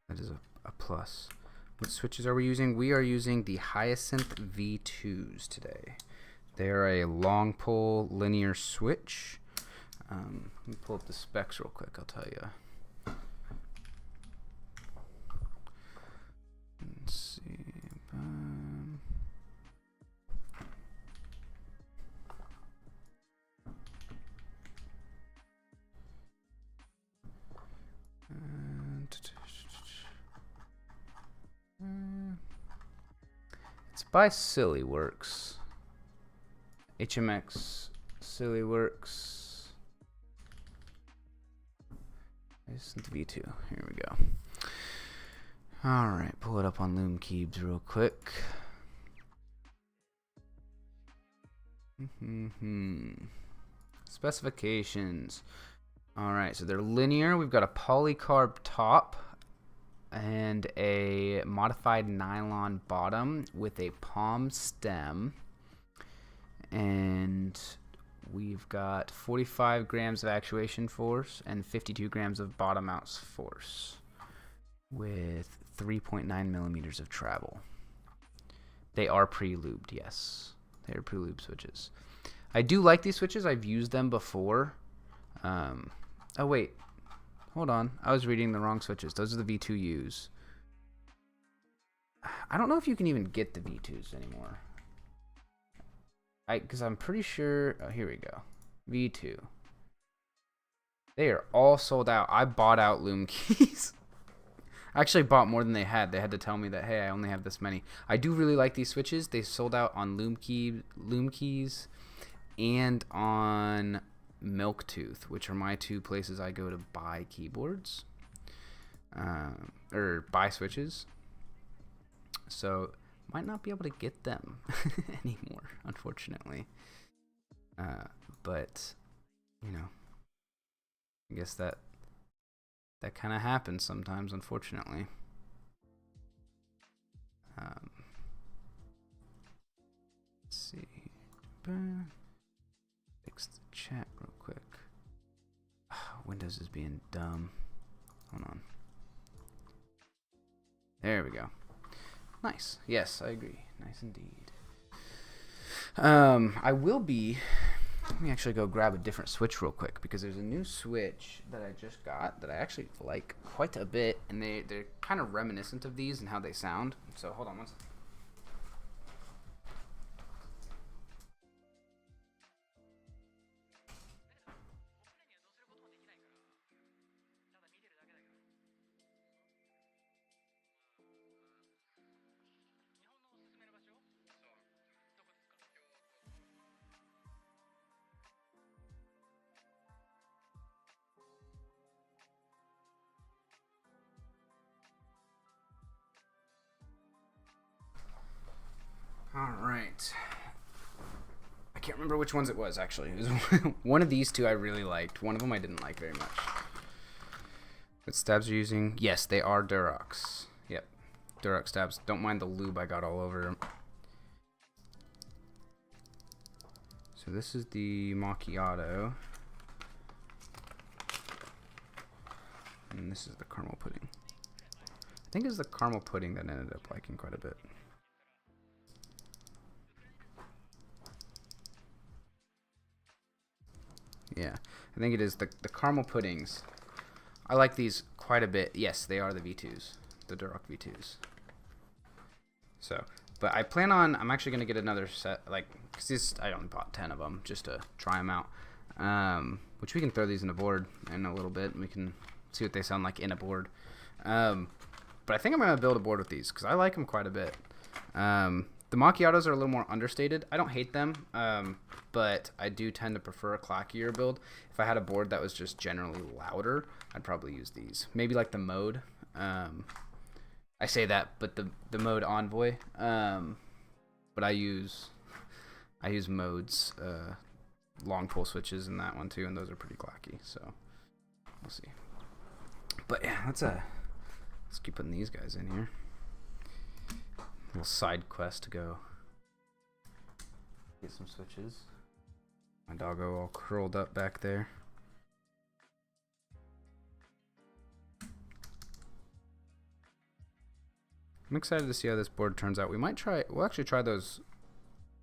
that is a plus. What switches are we using? We are using the Hyacinth V2s today. They are a long pull linear switch. Let me pull up the specs real quick. I'll tell you. Let's see. It's by Sillyworks. HMX Sillyworks. Isn't the V2? Here we go. All right, pull it up on LoomCubes real quick. Specifications. All right, so they're linear. We've got a polycarb top and a modified nylon bottom with a palm stem. And we've got 45 grams of actuation force and 52 grams of bottom out force with 3.9 millimeters of travel. They are pre-lubed, yes. They are pre-lubed switches. I do like these switches. I've used them before. Oh, wait. Hold on. I was reading the wrong switches. Those are the V2Us. I don't know if you can even get the V2s anymore. Because I'm pretty sure... Oh, here we go. V2. They are all sold out. I bought out LoomKeys. I actually bought more than they had. They had to tell me that, hey, I only have this many. I do really like these switches. They sold out on LoomKeys and on Milktooth, which are my two places I go to buy keyboards. Or buy switches. So, might not be able to get them anymore, unfortunately. But, you know, I guess that kind of happens sometimes, unfortunately. Let's see. Fix the chat real quick. Windows is being dumb. Hold on. There we go. Nice. Yes, I agree. Nice indeed. I will be... Let me actually go grab a different switch real quick because there's a new switch that I just got that I actually like quite a bit, and they're kind of reminiscent of these and how they sound. So hold on one second. Alright. I can't remember which ones it was, actually. It was one of these two I really liked. One of them I didn't like very much. What stabs are you using? Yes, they are Durox. Yep. Durox stabs. Don't mind the lube I got all over them. So this is the macchiato. And this is the caramel pudding. I think it's the caramel pudding that I ended up liking quite a bit. Yeah, I think it is the caramel puddings. I like these quite a bit. Yes, they are the V2s, the Durox V2s. So, but I plan on, I'm actually going to get another set, like, because I only bought 10 of them just to try them out. Which we can throw these in a board in a little bit, and we can see what they sound like in a board. But I think I'm going to build a board with these, because I like them quite a bit. The macchiatos are a little more understated. I don't hate them, but I do tend to prefer a clackier build. If I had a board that was just generally louder, I'd probably use these. Maybe like the Mode. I say that, but the Mode Envoy. But I use Mode's long pull switches in that one too, and those are pretty clacky. So we'll see. But yeah, let's keep putting these guys in here. Little side quest to go get some switches. doggo all curled up back there. I'm excited to see how this board turns out. We'll actually try those,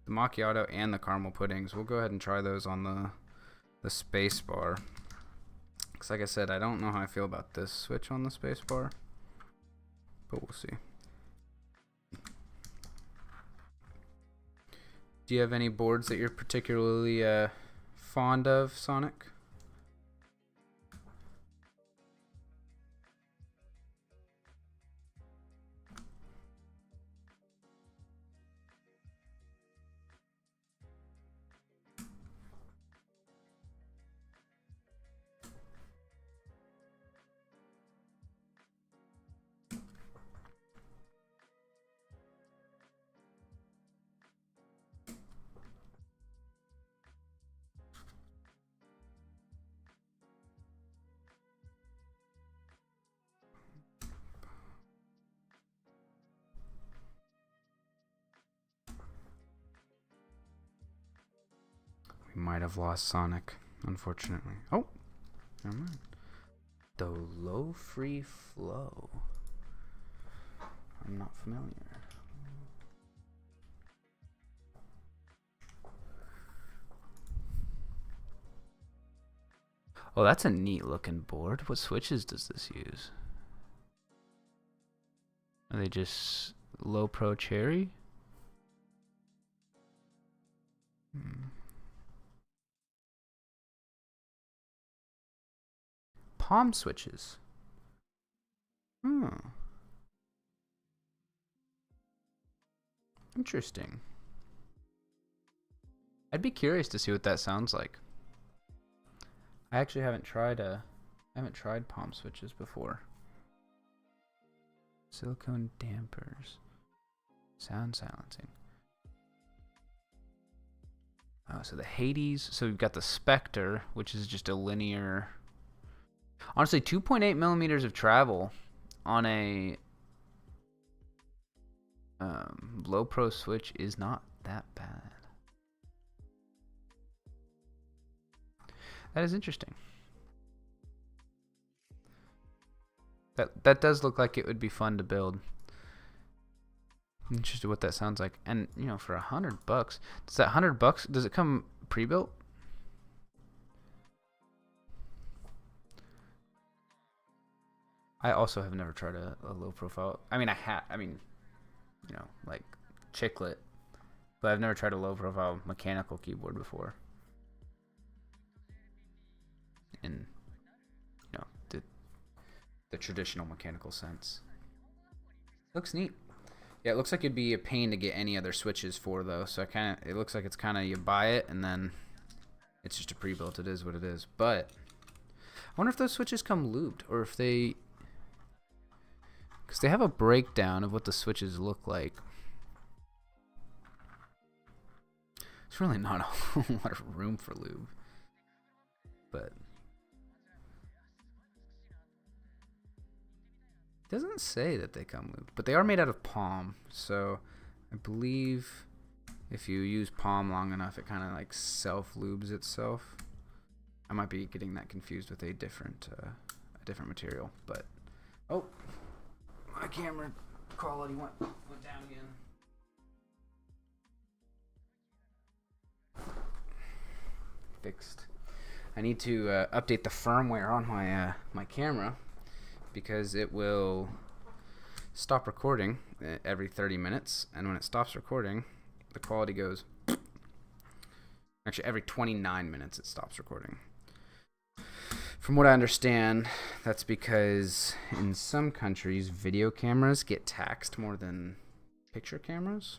the macchiato and the caramel puddings. We'll go ahead and try those on the space bar. Because like I said, I don't know how I feel about this switch on the space bar, but we'll see. Do you have any boards that you're particularly fond of, Sonic? We might have lost Sonic, unfortunately. Oh, never mind. The low free flow. I'm not familiar. Oh, that's a neat looking board. What switches does this use? Are they just low pro cherry? Palm switches. Interesting. I'd be curious to see what that sounds like. I actually haven't tried palm switches before. Silicone dampers. Sound silencing. Oh, so the Hades. So we've got the Spectre, which is just a linear. Honestly, 2.8 millimeters of travel on a low pro switch is not that bad. That is interesting. That does look like it would be fun to build. I'm interested what that sounds like. And you know, for $100, does that $100 does it come pre-built? I also have never tried a low profile. I mean, you know, like chiclet, but I've never tried a low profile mechanical keyboard before. In, you know, the traditional mechanical sense. Looks neat. Yeah, it looks like it'd be a pain to get any other switches for though. So it looks like it's kind of you buy it and then it's just a pre-built. It is what it is. But I wonder if those switches come lubed or if they, because they have a breakdown of what the switches look like. There's really not a whole lot of room for lube, but it doesn't say that they come lubed, but they are made out of palm. So I believe if you use palm long enough, it kind of like self-lubes itself. I might be getting that confused with a different material, but oh, my camera quality went down again. Fixed. I need to update the firmware on my my camera because it will stop recording every 30 minutes, and when it stops recording, the quality goes. Actually, every 29 minutes it stops recording. From what I understand, that's because in some countries, video cameras get taxed more than picture cameras.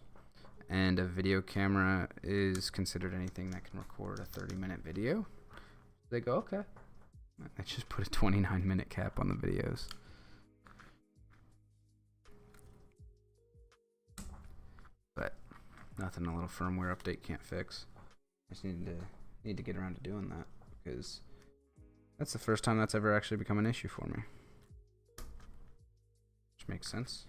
And a video camera is considered anything that can record a 30-minute video. They go, okay. I just put a 29-minute cap on the videos. But nothing a little firmware update can't fix. I just need to get around to doing that because that's the first time that's ever actually become an issue for me. Which makes sense.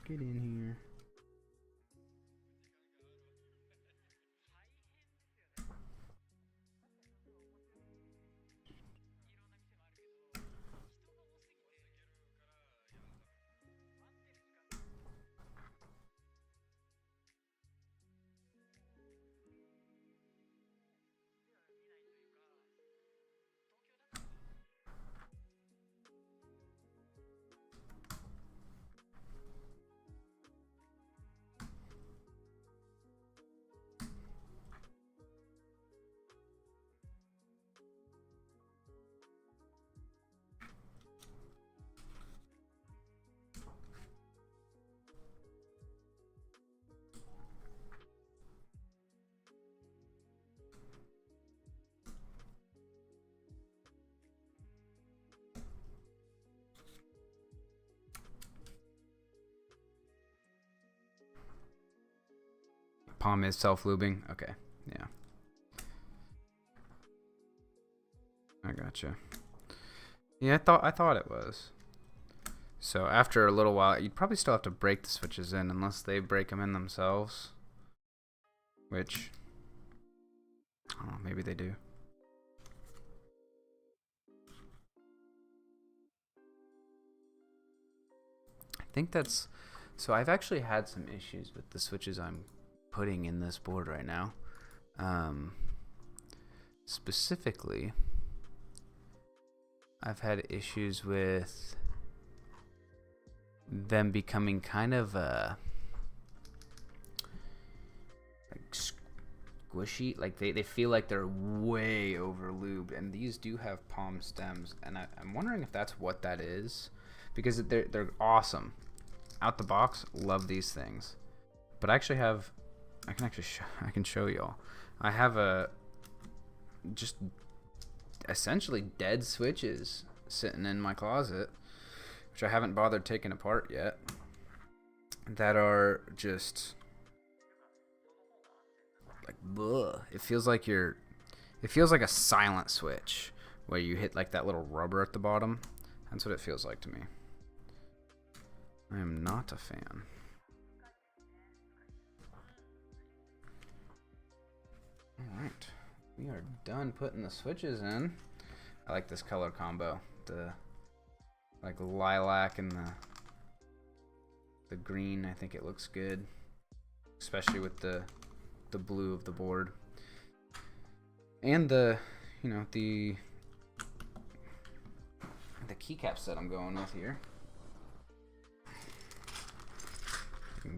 Get in here. Palm is self-lubing? Okay, yeah. I gotcha. Yeah, I thought it was. So after a little while, you'd probably still have to break the switches in unless they break them in themselves. Which, I don't know, maybe they do. I think that's... So I've actually had some issues with the switches I'm putting in this board right now. Specifically, I've had issues with them becoming kind of like squishy. Like they feel like they're way over lubed, and these do have palm stems, and I'm wondering if that's what that is, because they're awesome out the box. Love these things, but I actually have I can show y'all. I have a just essentially dead switches sitting in my closet, which I haven't bothered taking apart yet, that are just like, bleh. It feels like a silent switch where you hit like that little rubber at the bottom. That's what it feels like to me. I am not a fan. Alright, we are done putting the switches in. I like this color combo. The like lilac and the green. I think it looks good, especially with the blue of the board. And the keycaps that I'm going with here.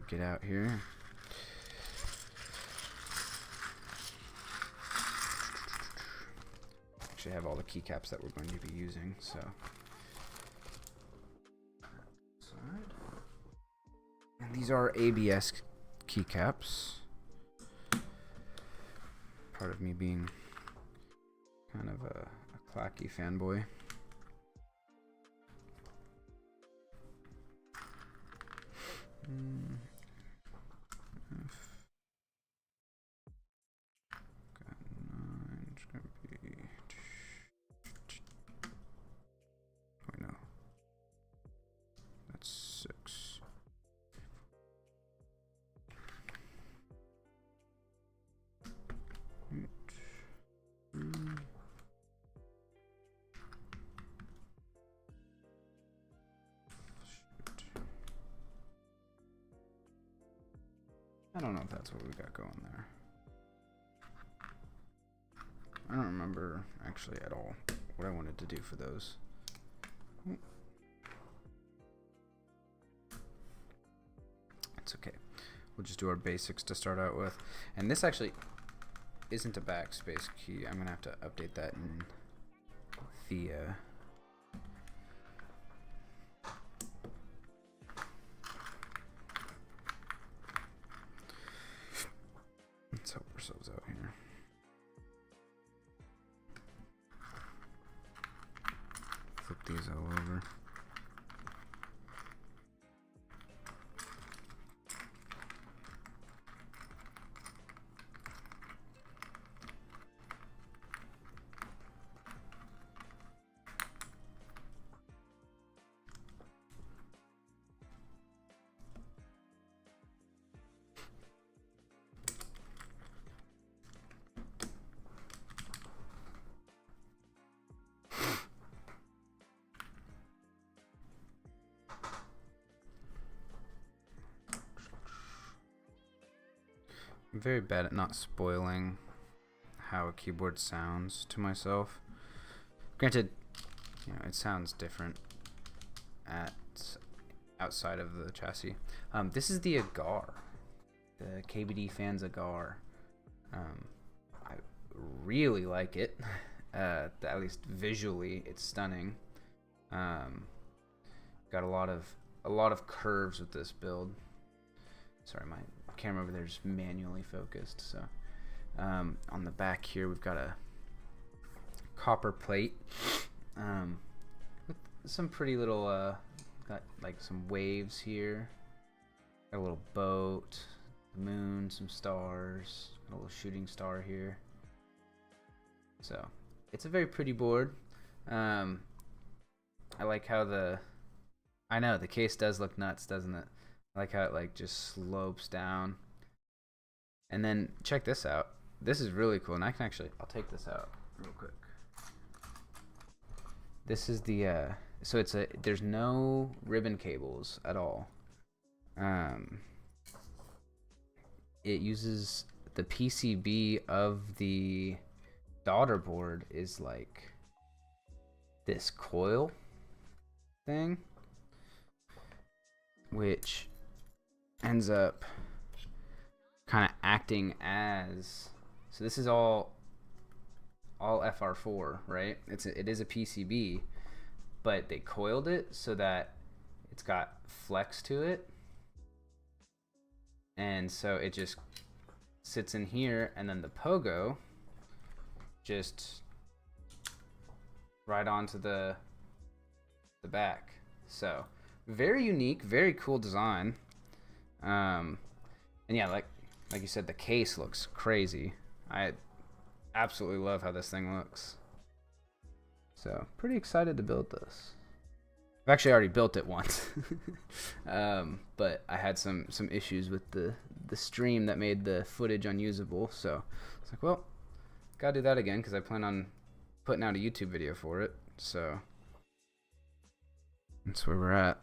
Get out here. Actually have all the keycaps that we're going to be using, so. And these are ABS keycaps. Part of me being kind of a clacky fanboy. Got 9, it's gonna be... Wait, no. That's 6. I don't know if that's what we got going there. I don't remember actually at all what I wanted to do for those. It's okay. We'll just do our basics to start out with. And this actually isn't a backspace key. I'm gonna have to update that in Thea. Let's help ourselves out here. Flip these all over. I'm very bad at not spoiling how a keyboard sounds to myself. Granted, it sounds different outside of the chassis. This is the Agar, the KBD Fans Agar. I really like it. At least visually, it's stunning. Got a lot of curves with this build. Sorry, my camera over there is manually focused. So on the back here, we've got a copper plate with some pretty little got like some waves here. Got a little boat, the moon, some stars, got a little shooting star here. So it's a very pretty board. I like how the case does look nuts, doesn't it? I like how it like just slopes down. And then check this out. This is really cool, and I'll take this out real quick. This is the so there's no ribbon cables at all. It uses the PCB of the daughter board is like this coil thing, which ends up kind of acting as, so this is all FR4, right? It is a PCB, but they coiled it so that it's got flex to it, and so it just sits in here, and then the pogo just right onto the back. So very unique, very cool design. And yeah, like you said, the case looks crazy. I absolutely love how this thing looks. So pretty excited to build this. I've actually already built it once, but I had some issues with the stream that made the footage unusable. So it's like, well, gotta do that again because I plan on putting out a YouTube video for it. So that's where we're at.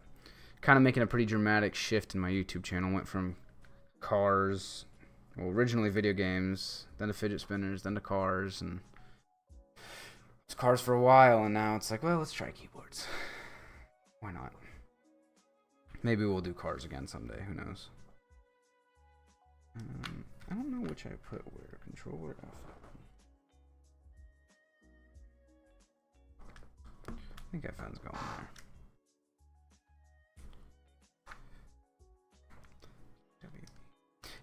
Kind of making a pretty dramatic shift in my YouTube channel. Went from cars, well, originally video games, then to fidget spinners, then to cars, and it's cars for a while, and now it's like, well, let's try keyboards. Why not? Maybe we'll do cars again someday. Who knows? I don't know which I put where. Controller F. I think F1's going there.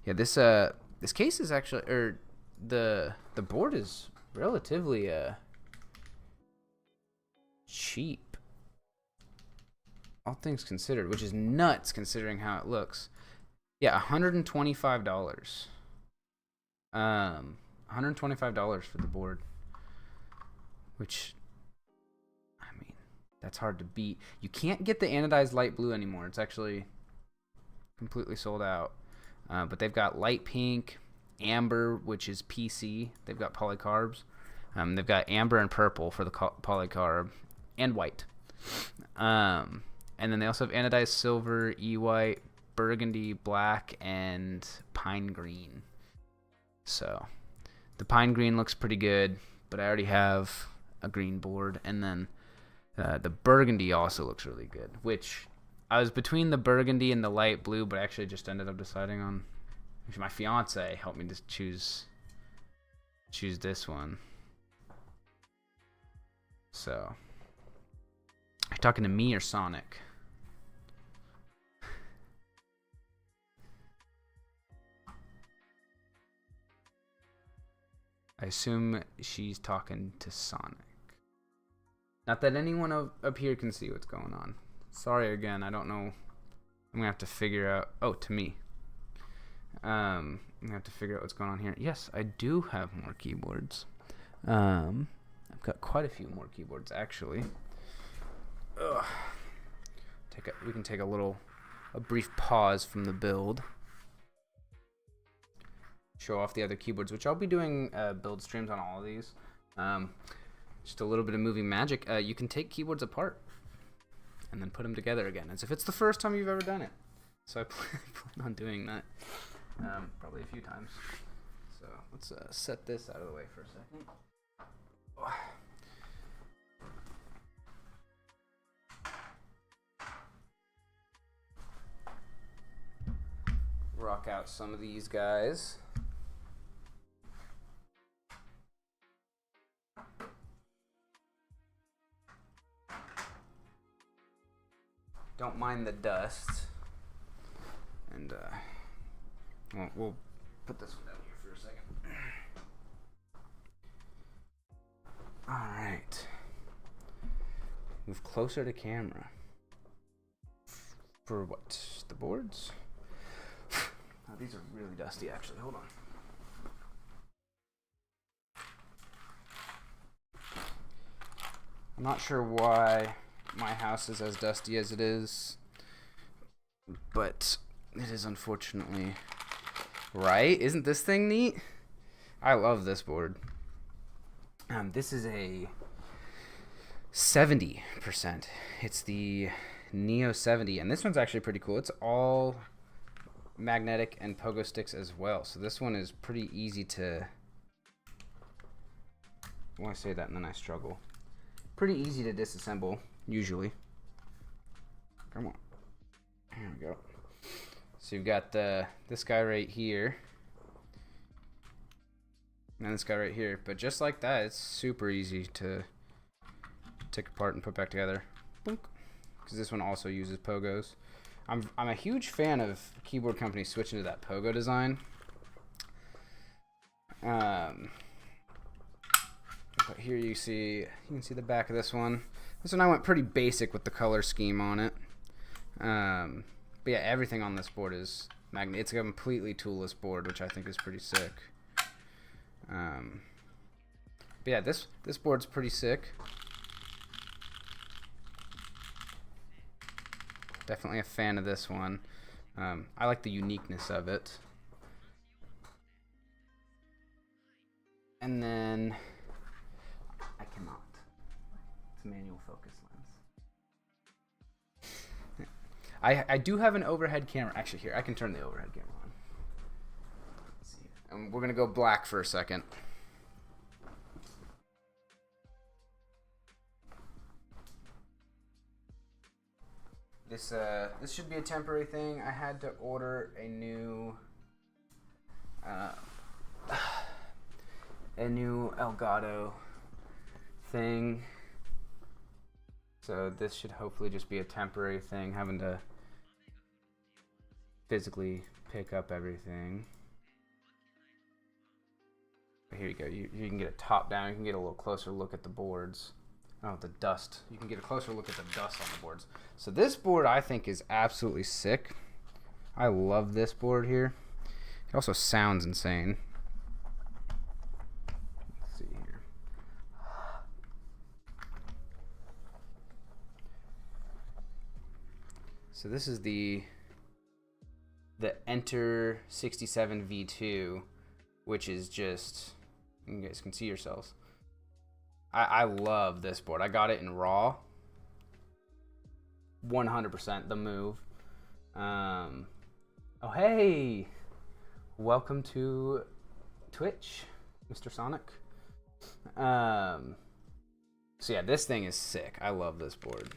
Yeah, this case is actually, or the board is relatively cheap, all things considered, which is nuts considering how it looks. Yeah, $125. $125 for the board, which, I mean, that's hard to beat. You can't get the anodized light blue anymore. It's actually completely sold out. But they've got light pink, amber, which is PC. They've got polycarbs. They've got amber and purple for the polycarb, and white. And then they also have anodized silver, E-white, burgundy, black, and pine green. So the pine green looks pretty good, but I already have a green board. And then the burgundy also looks really good, which I was between the burgundy and the light blue, but I actually just ended up deciding on, my fiance helped me to choose this one. So, are you talking to me or Sonic? I assume she's talking to Sonic. Not that anyone up here can see what's going on. Sorry again, I don't know. I'm gonna have to figure out. Oh, to me. I'm gonna have to figure out what's going on here. Yes, I do have more keyboards. I've got quite a few more keyboards actually. Ugh. We can take a brief pause from the build. Show off the other keyboards, which I'll be doing build streams on all of these. Just a little bit of movie magic. You can take keyboards apart and then put them together again, as if it's the first time you've ever done it. So I plan on doing that. probably a few times. So let's set this out of the way for a second. Rock out some of these guys. Don't mind the dust. And we'll put this one down here for a second. All right. Move closer to camera. For what? The boards? Oh, these are really dusty, actually. Hold on. I'm not sure why my house is as dusty as it is, but it is unfortunately right. Isn't this thing neat? I love this board. This is a 70%. It's the Neo 70, and this one's actually pretty cool. It's all magnetic and pogo sticks as well, so this one is pretty easy to, I want to say that and then I struggle. Pretty easy to disassemble usually. Come on, there we go. So you've got this guy right here and this guy right here, but just like that, it's super easy to take apart and put back together, because this one also uses pogos. I'm a huge fan of keyboard companies switching to that pogo design. But here you can see the back of this one. This one I went pretty basic with the color scheme on it. But yeah, everything on this board is magnet. It's a completely toolless board, which I think is pretty sick. But yeah, this board's pretty sick. Definitely a fan of this one. I like the uniqueness of it. And then I cannot. It's a manual focus lens. I do have an overhead camera. Actually, here, I can turn the overhead camera on. Let's see. And we're gonna go black for a second. This should be a temporary thing. I had to order a new Elgato thing. So this should hopefully just be a temporary thing, having to physically pick up everything. But here you go. You can get a top down. You can get a little closer look at the boards. Oh, the dust. You can get a closer look at the dust on the boards. So this board I think is absolutely sick. I love this board here. It also sounds insane. Let's see here. So this is the Enter 67 V2, which is just, you guys can see yourselves. I love this board. I got it in raw. 100% the move. Oh, hey! Welcome to Twitch, Mr. Sonic. So yeah, this thing is sick. I love this board.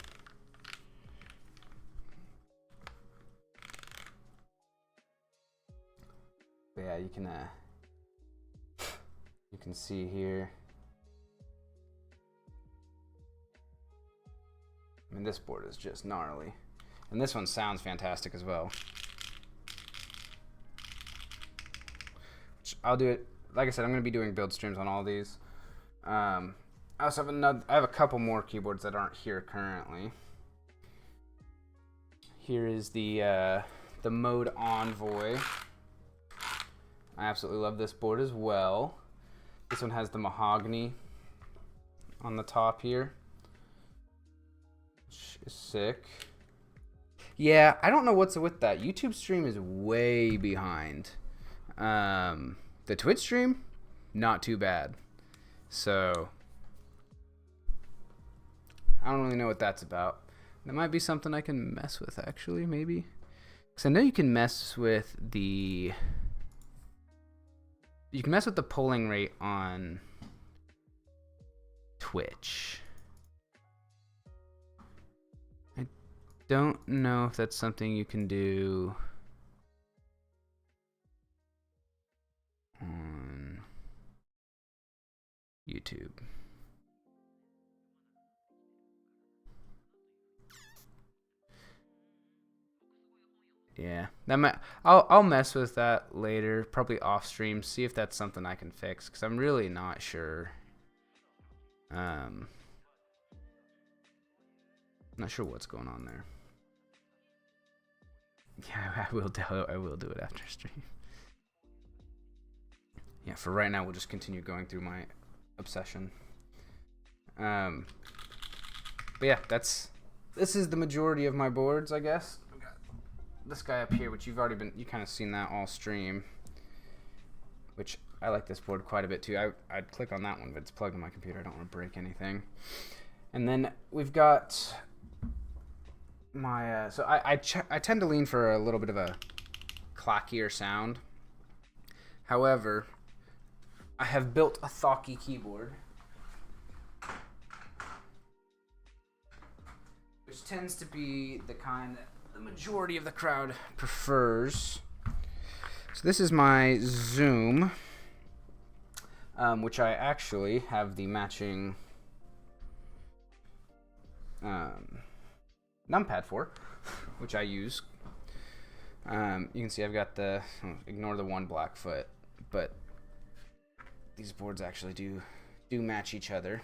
But yeah, you can see here. I mean, this board is just gnarly. And this one sounds fantastic as well. I'll do it, like I said, I'm going to be doing build streams on all these. I also have I have a couple more keyboards that aren't here currently. Here is the Mode Envoy. I absolutely love this board as well. This one has the mahogany on the top here, which is sick. Yeah, I don't know what's with that. YouTube stream is way behind. The Twitch stream, not too bad. So I don't really know what that's about. That might be something I can mess with, actually, maybe. Because I know you can mess with the you can mess with the polling rate on Twitch. I don't know if that's something you can do on YouTube. Yeah, that might. I'll mess with that later, probably off stream. See if that's something I can fix, because I'm really not sure. Not sure what's going on there. Yeah, I will do it after stream. Yeah, for right now, we'll just continue going through my obsession. But yeah, this is the majority of my boards, I guess. I've got this guy up here, which you kind of seen that all stream, which I like this board quite a bit too. I'd click on that one, but it's plugged in my computer. I don't want to break anything. And then we've got my, so I tend to lean for a little bit of a clackier sound. However, I have built a Thauki keyboard, which tends to be the kind that the majority of the crowd prefers. So this is my Zoom, which I actually have the matching numpad for, which I use. You can see I've got ignore the one black foot, but these boards actually do match each other.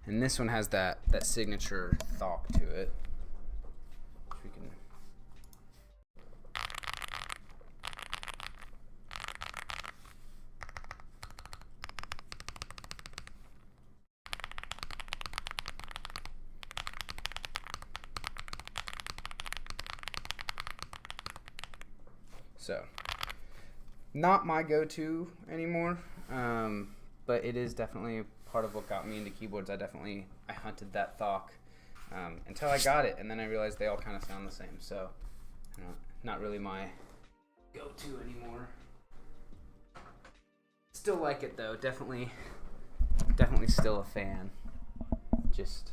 And this one has that signature thok to it. Which we can So, not my go-to anymore, but it is definitely part of what got me into keyboards. I hunted that thok until I got it, and then I realized they all kind of sound the same. So, not really my go-to anymore. Still like it though. Definitely still a fan. Just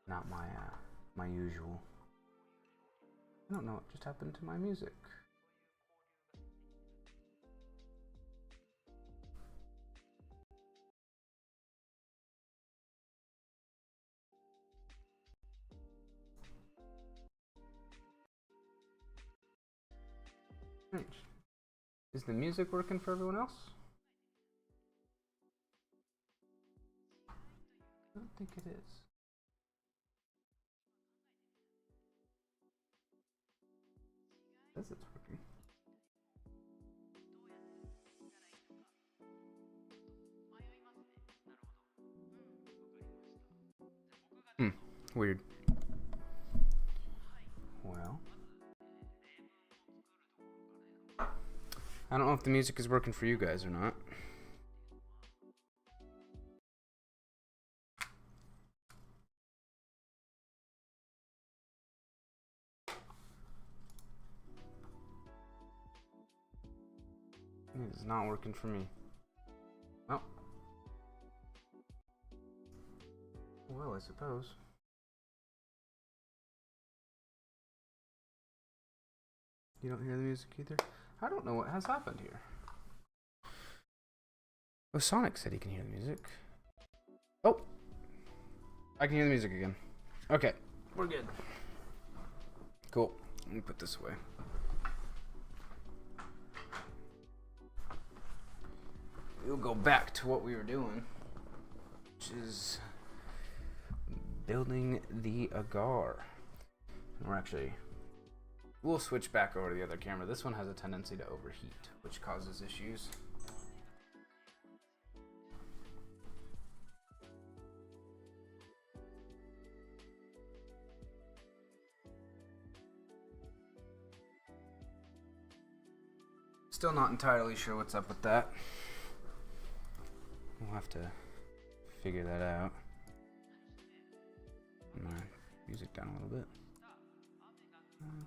not my usual. I don't know what just happened to my music. Is the music working for everyone else? I don't think it is. It says it's working. Weird. Well, I don't know if the music is working for you guys or not. It is not working for me. Oh. Well, I suppose. You don't hear the music either? I don't know what has happened here. Oh, Sonic said he can hear the music. Oh! I can hear the music again. Okay, we're good. Cool. Let me put this away. We'll go back to what we were doing, which is building the Agar. We'll switch back over to the other camera. This one has a tendency to overheat, which causes issues. Still not entirely sure what's up with that. We'll have to figure that out. My music down a little bit.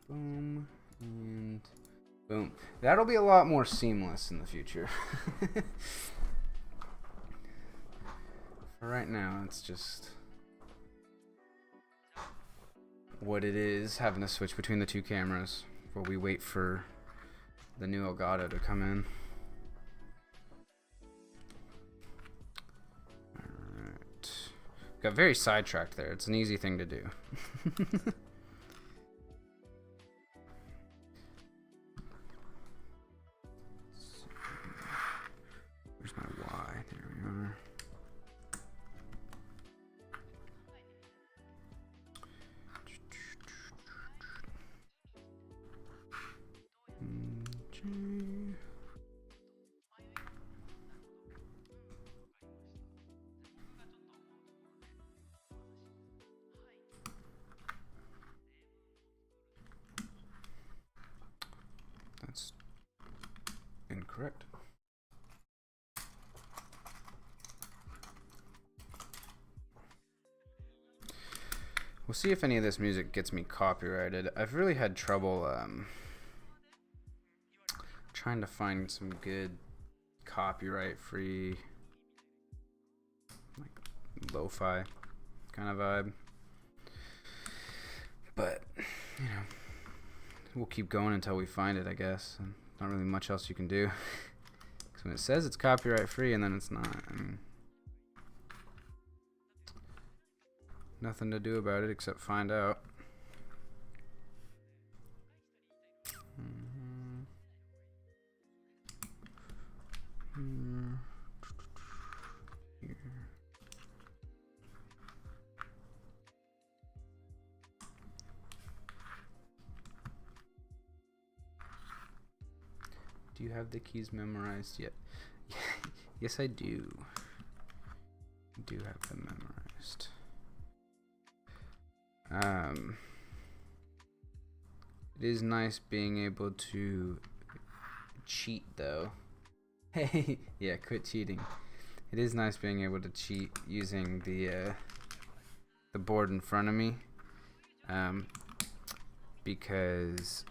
Boom, and Boom. That'll be a lot more seamless in the future. For right now, it's just what it is, having to switch between the two cameras while we wait for the new Elgato to come in. Alright. Got very sidetracked there. It's an easy thing to do. Where's my Y? There we are. That's incorrect. We'll see if any of this music gets me copyrighted. I've really had trouble trying to find some good copyright-free, like, lo-fi kind of vibe. But, you know, we'll keep going until we find it, I guess. And not really much else you can do. Because when it says it's copyright-free and then it's not, I mean, nothing to do about it except find out. Here. Do you have the keys memorized yet? Yes, I do. I do have them memorized. It is nice being able to cheat, though. Hey, yeah, quit cheating. It is nice being able to cheat using the board in front of me, because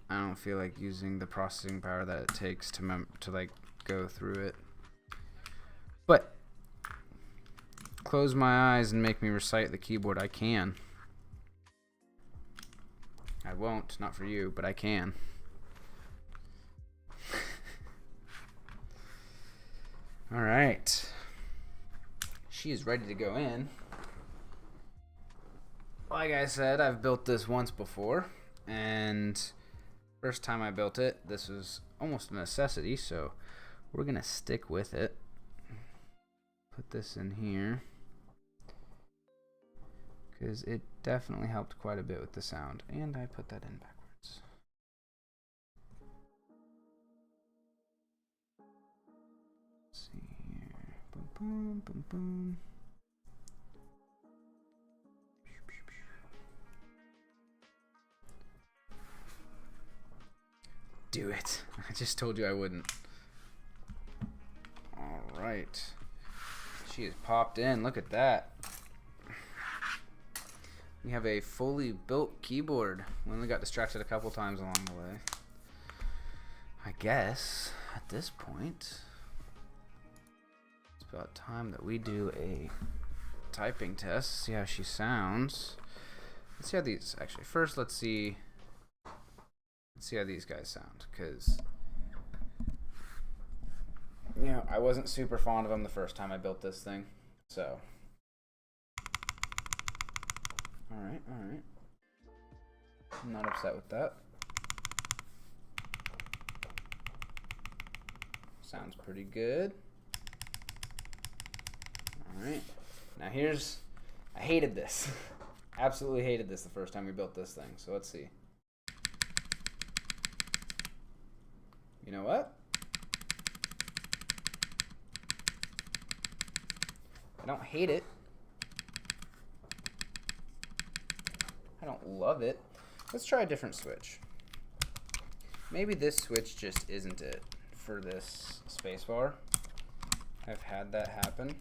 I don't feel like using the processing power that it takes to like go through it. But close my eyes and make me recite the keyboard. I can. I won't, not for you, but I can. All right. She is ready to go in. Like I said, I've built this once before, and first time I built it, this was almost a necessity, so we're gonna stick with it. Put this in here, because it definitely helped quite a bit with the sound, and I put that in backwards. Let's see here. Boom, boom, boom, boom. Do it. I just told you I wouldn't. All right. She has popped in. Look at that. We have a fully built keyboard. We only got distracted a couple times along the way. I guess at this point, it's about time that we do a typing test. See how she sounds. Let's see how these, actually, first let's see how these guys sound, because, you know, I wasn't super fond of them the first time I built this thing, so. Alright. I'm not upset with that. Sounds pretty good. Alright. Now here's, I hated this. Absolutely hated this the first time we built this thing, so let's see. You know what? I don't hate it. I don't love it. Let's try a different switch. Maybe this switch just isn't it for this spacebar. I've had that happen.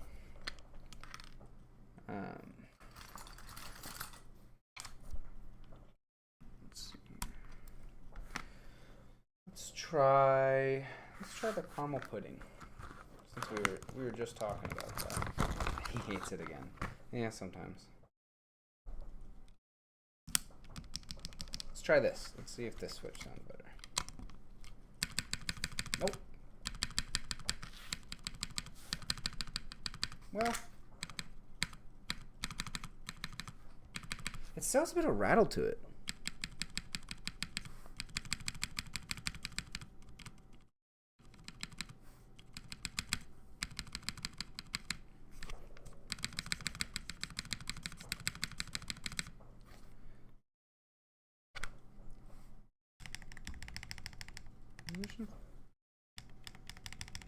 Let's try the caramel pudding. Since we were just talking about that. He hates it again. Yeah, sometimes. Let's try this. Let's see if this switch sounds better. Nope. Well, it still has a bit of rattle to it.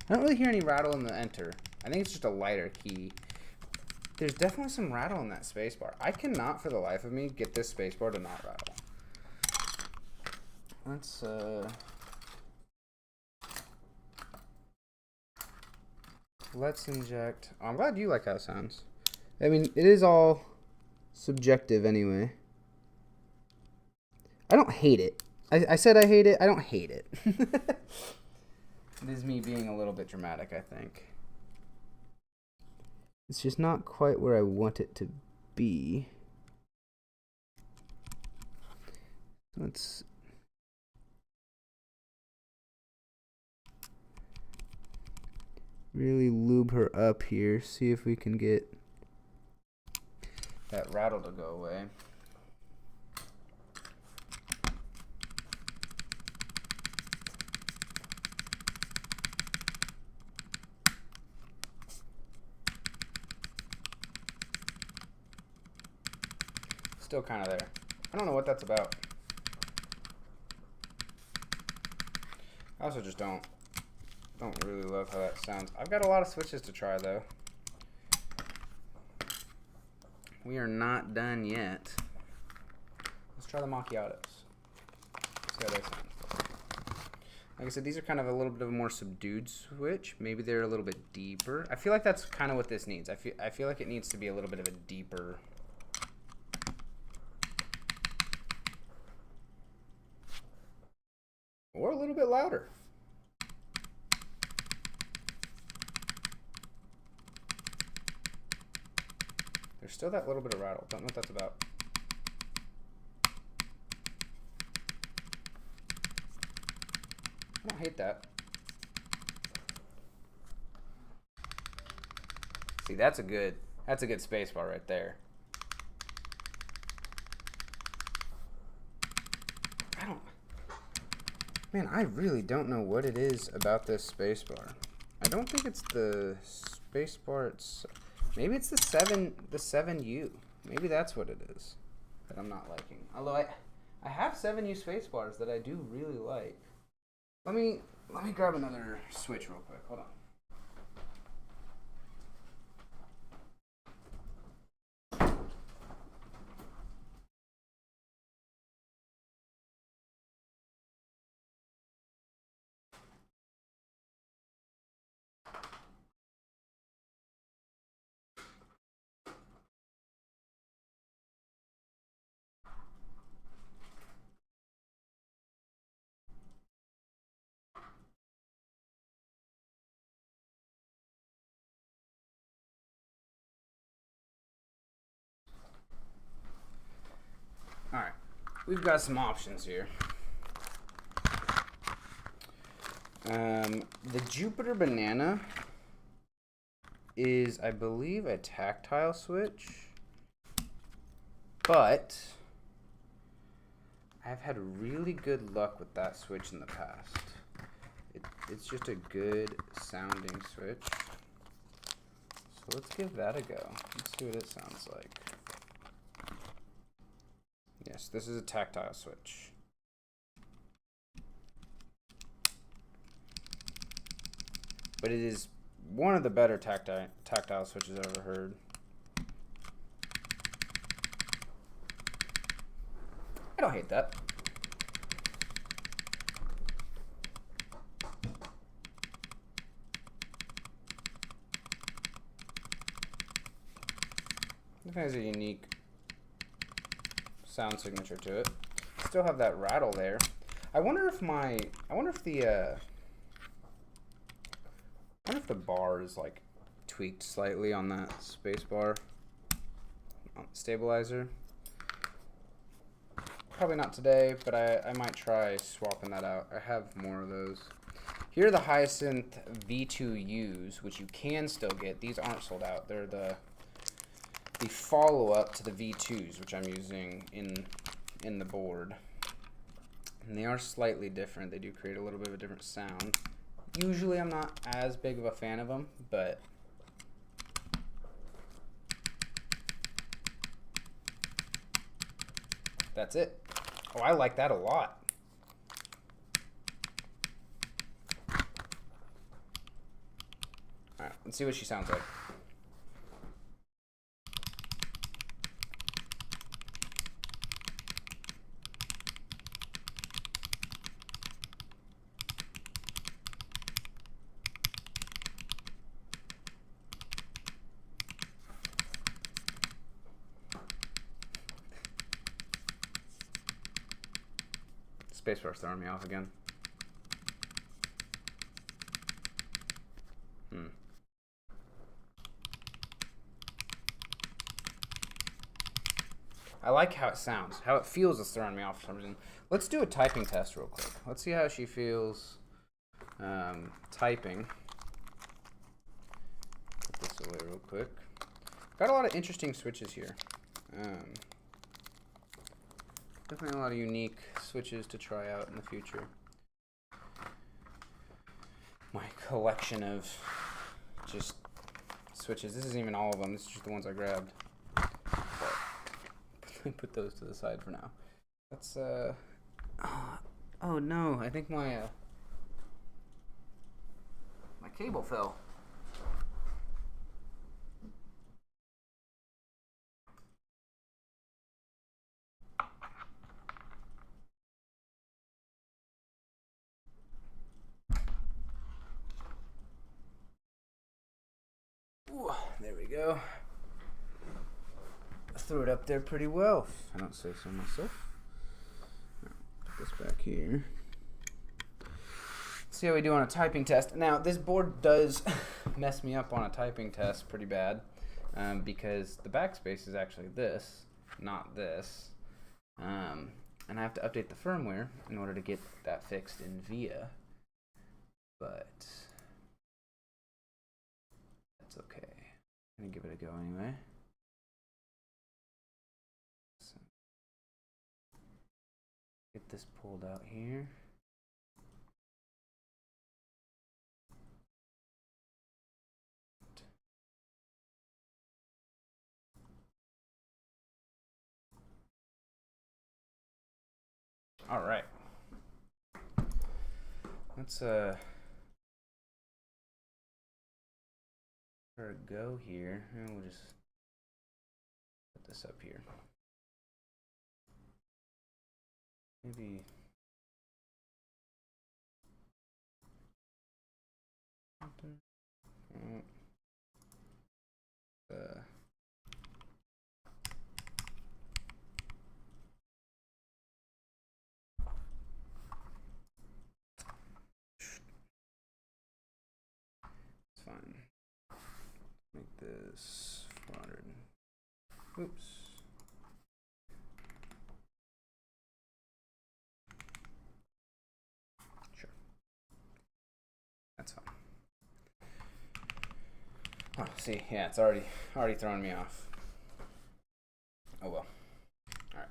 I don't really hear any rattle in the enter. I think it's just a lighter key. There's definitely some rattle in that spacebar. I cannot for the life of me get this spacebar to not rattle. Let's inject. Oh, I'm glad you like how it sounds. I mean, it is all subjective anyway. I don't hate it. I said I hate it. I don't hate it. It is me being a little bit dramatic, I think. It's just not quite where I want it to be. Let's really lube her up here. See if we can get that rattle to go away. Still kind of there. I don't know what that's about. I also just don't really love how that sounds. I've got a lot of switches to try though. We are not done yet. Let's try the macchiatos. See how they sound. Like I said, these are kind of a little bit of a more subdued switch. Maybe they're a little bit deeper. I feel like that's kind of what this needs. I feel like it needs to be a little bit of a deeper. Or a little bit louder. There's still that little bit of rattle. Don't know what that's about. I don't hate that. See, that's a good space bar right there. Man, I really don't know what it is about this spacebar. I don't think it's the spacebar. Maybe it's the 7U. Maybe that's what it is that I'm not liking. Although I have 7U spacebars that I do really like. Let me grab another switch real quick. Hold on. Alright, we've got some options here. The Jupiter Banana is, I believe, a tactile switch, but I've had really good luck with that switch in the past. It's just a good sounding switch. So let's give that a go. Let's see what it sounds like. Yes, this is a tactile switch. But it is one of the better tactile switches I've ever heard. I don't hate that. It has a unique sound signature to it. Still have that rattle there. I wonder if the bar is like tweaked slightly on that space bar stabilizer. Probably not today, but I might try swapping that out. I have more of those. Here are the Hyacinth V2Us, which you can still get. These aren't sold out. They're the follow-up to the V2s, which I'm using in the board. And they are slightly different. They do create a little bit of a different sound. Usually I'm not as big of a fan of them, but that's it. Oh, I like that a lot. All right, let's see what she sounds like. Spacebar's throwing me off again. I like how it sounds. How it feels is throwing me off for some reason. Let's do a typing test real quick. Let's see how she feels typing. Put this away real quick. Got a lot of interesting switches here. Definitely a lot of unique switches to try out in the future. My collection of just switches. This isn't even all of them. This is just the ones I grabbed. Put those to the side for now. Let's oh no, I think my cable fell. Ooh, there we go. Threw it up there pretty well, if I don't say so myself. Put this back here. See how we do on a typing test. Now, this board does mess me up on a typing test pretty bad because the backspace is actually this, not this. And I have to update the firmware in order to get that fixed in VIA. But that's okay. I'm going to give it a go anyway. Get this pulled out here. All right. Let's go here, and we'll just put this up here. Maybe it's fine. Make this 400. Oops. Sure. That's fine. Oh, see, yeah, it's already throwing me off. Oh well. All right.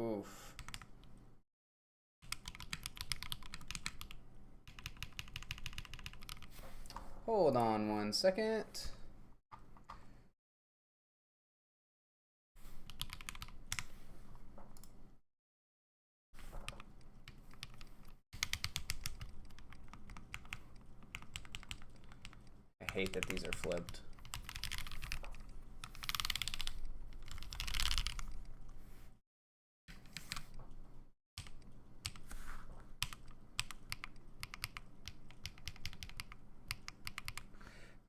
Oof. Hold on 1 second. I hate that these are flipped.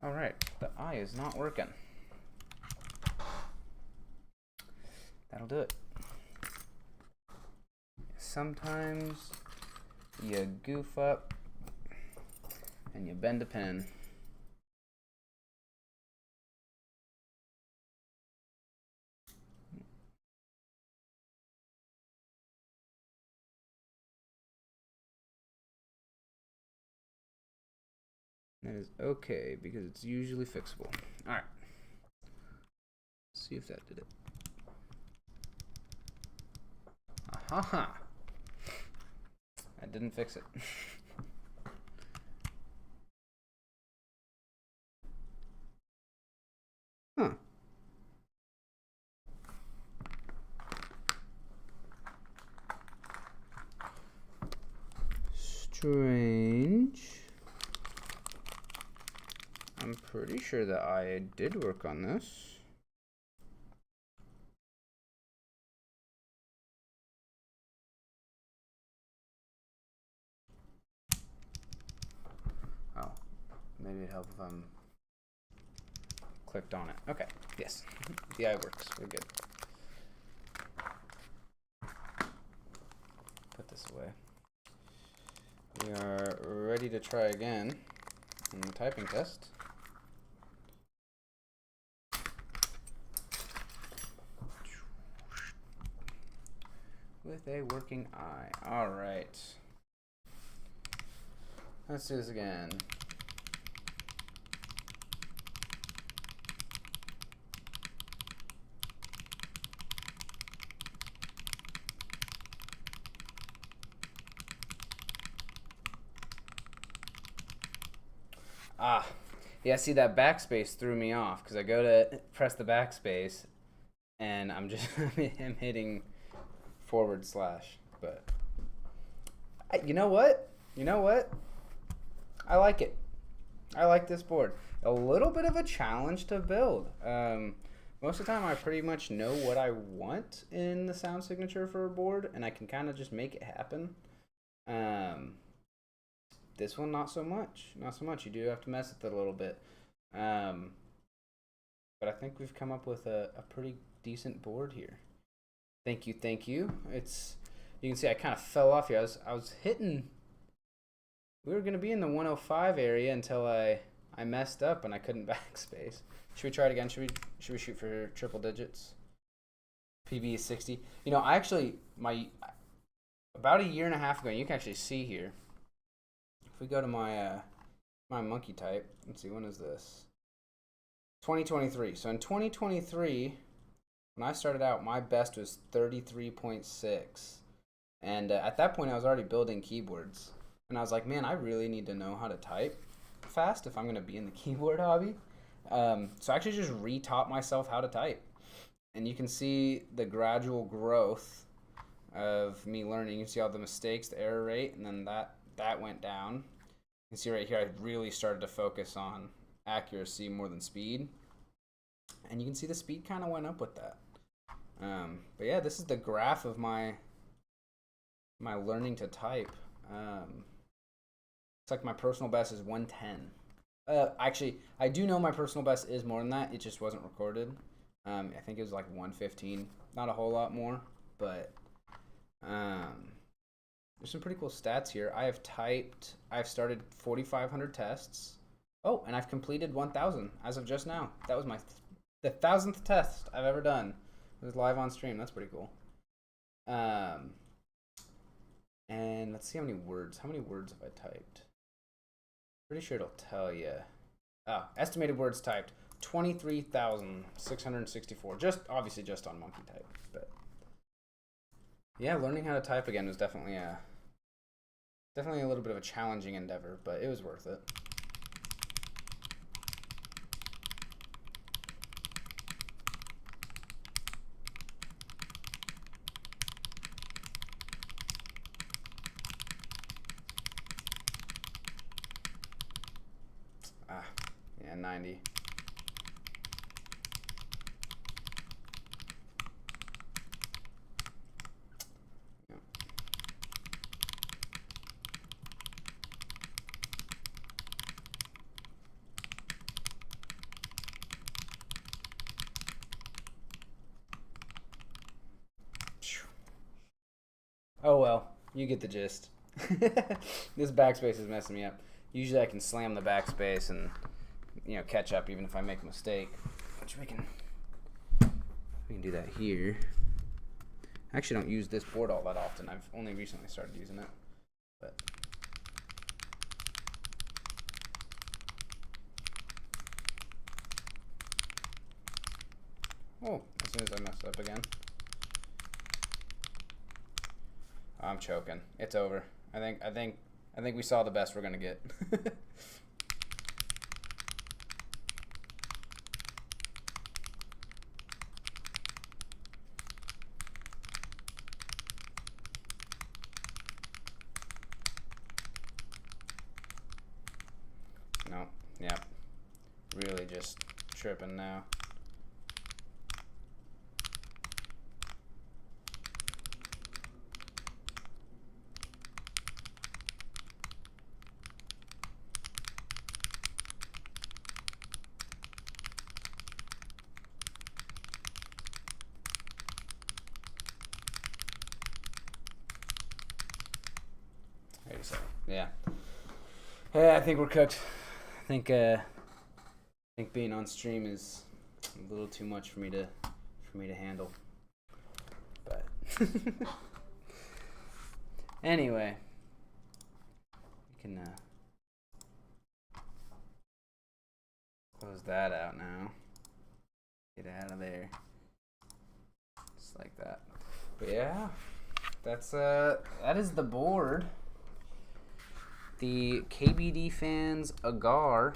All right, the eye is not working. That'll do it. Sometimes you goof up and you bend a pen. That is okay because it's usually fixable. All right. See if that did it. Aha! I didn't fix it. Huh. Strange. I'm pretty sure that I did work on this. Oh, maybe it'd help if I'm clicked on it. Okay, yes, the eye works. We're good. Put this away. We are ready to try again in the typing test. With a working eye. All right. Let's do this again. Ah, yeah, see that backspace threw me off because I go to press the backspace and I'm just I'm hitting /, but you know what? You know what? I like it. I like this board. A little bit of a challenge to build. Most of the time I pretty much know what I want in the sound signature for a board and I can kind of just make it happen. This one, not so much. Not so much. You do have to mess with it a little bit. But I think we've come up with a pretty decent board here. Thank you, thank you. You can see I kind of fell off here. I was hitting. We were gonna be in the 105 area until I messed up and I couldn't backspace. Should we try it again? Should we shoot for triple digits? PB is 60. You know, I actually about a year and a half ago. You can actually see here. If we go to my my monkey type, let's see, when is this? 2023. So in 2023, when I started out, my best was 33.6. And at that point, I was already building keyboards. And I was like, man, I really need to know how to type fast if I'm going to be in the keyboard hobby. So I actually just re-taught myself how to type. And you can see the gradual growth of me learning. You can see all the mistakes, the error rate, and then that went down. You can see right here, I really started to focus on accuracy more than speed. And you can see the speed kind of went up with that. But yeah, this is the graph of my learning to type. It's like my personal best is 110. Actually, I do know my personal best is more than that. It just wasn't recorded. I think it was like 115. Not a whole lot more, but there's some pretty cool stats here. I've started 4,500 tests. Oh, and I've completed 1,000 as of just now. That was the 1,000th test I've ever done. It was live on stream. That's pretty cool. And let's see how many words. How many words have I typed? Pretty sure it'll tell you. Oh, estimated words typed 23,664. Obviously just on monkey type, but yeah, learning how to type again was definitely a little bit of a challenging endeavor, but it was worth it. Yeah, 90. Oh well, you get the gist. This backspace is messing me up. Usually I can slam the backspace and catch up even if I make a mistake. Which we can do that here. I actually don't use this board all that often. I've only recently started using it. But oh, as soon as I mess up again. I'm choking. It's over. I think we saw the best we're gonna get. No, yeah, really just tripping now. Yeah. Yeah, I think we're cooked. I think being on stream is a little too much for me to handle. But anyway, we can close that out now. Get out of there. Just like that. But yeah, that is the board. The KBD Fans Agar.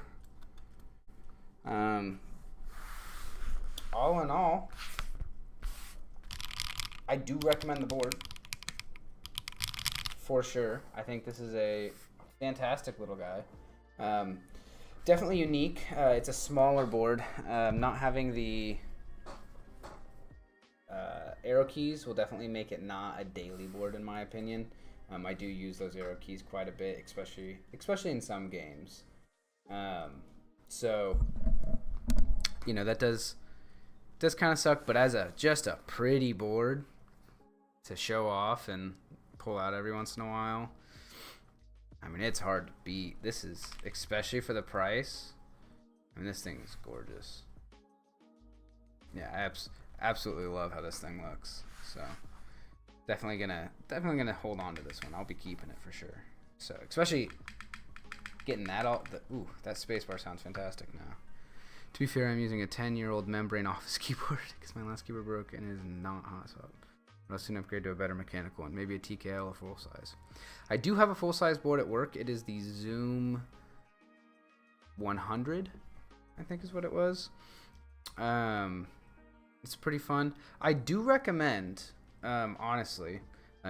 All in all, I do recommend the board for sure. I think this is a fantastic little guy. Definitely unique. It's a smaller board. Not having the arrow keys will definitely make it not a daily board in my opinion. I do use those arrow keys quite a bit, especially in some games. So, that does kind of suck. But as just a pretty board to show off and pull out every once in a while, I mean, it's hard to beat. This is, especially for the price. I mean, this thing is gorgeous. Yeah, I absolutely love how this thing looks. So. Definitely gonna hold on to this one. I'll be keeping it for sure. So especially getting that all. That spacebar sounds fantastic now. To be fair, I'm using a 10-year-old membrane office keyboard because my last keyboard broke and it is not hot swap. I'll soon upgrade to a better mechanical one, maybe a TKL or full size. I do have a full size board at work. It is the Zoom 100, I think is what it was. It's pretty fun. I do recommend. Honestly,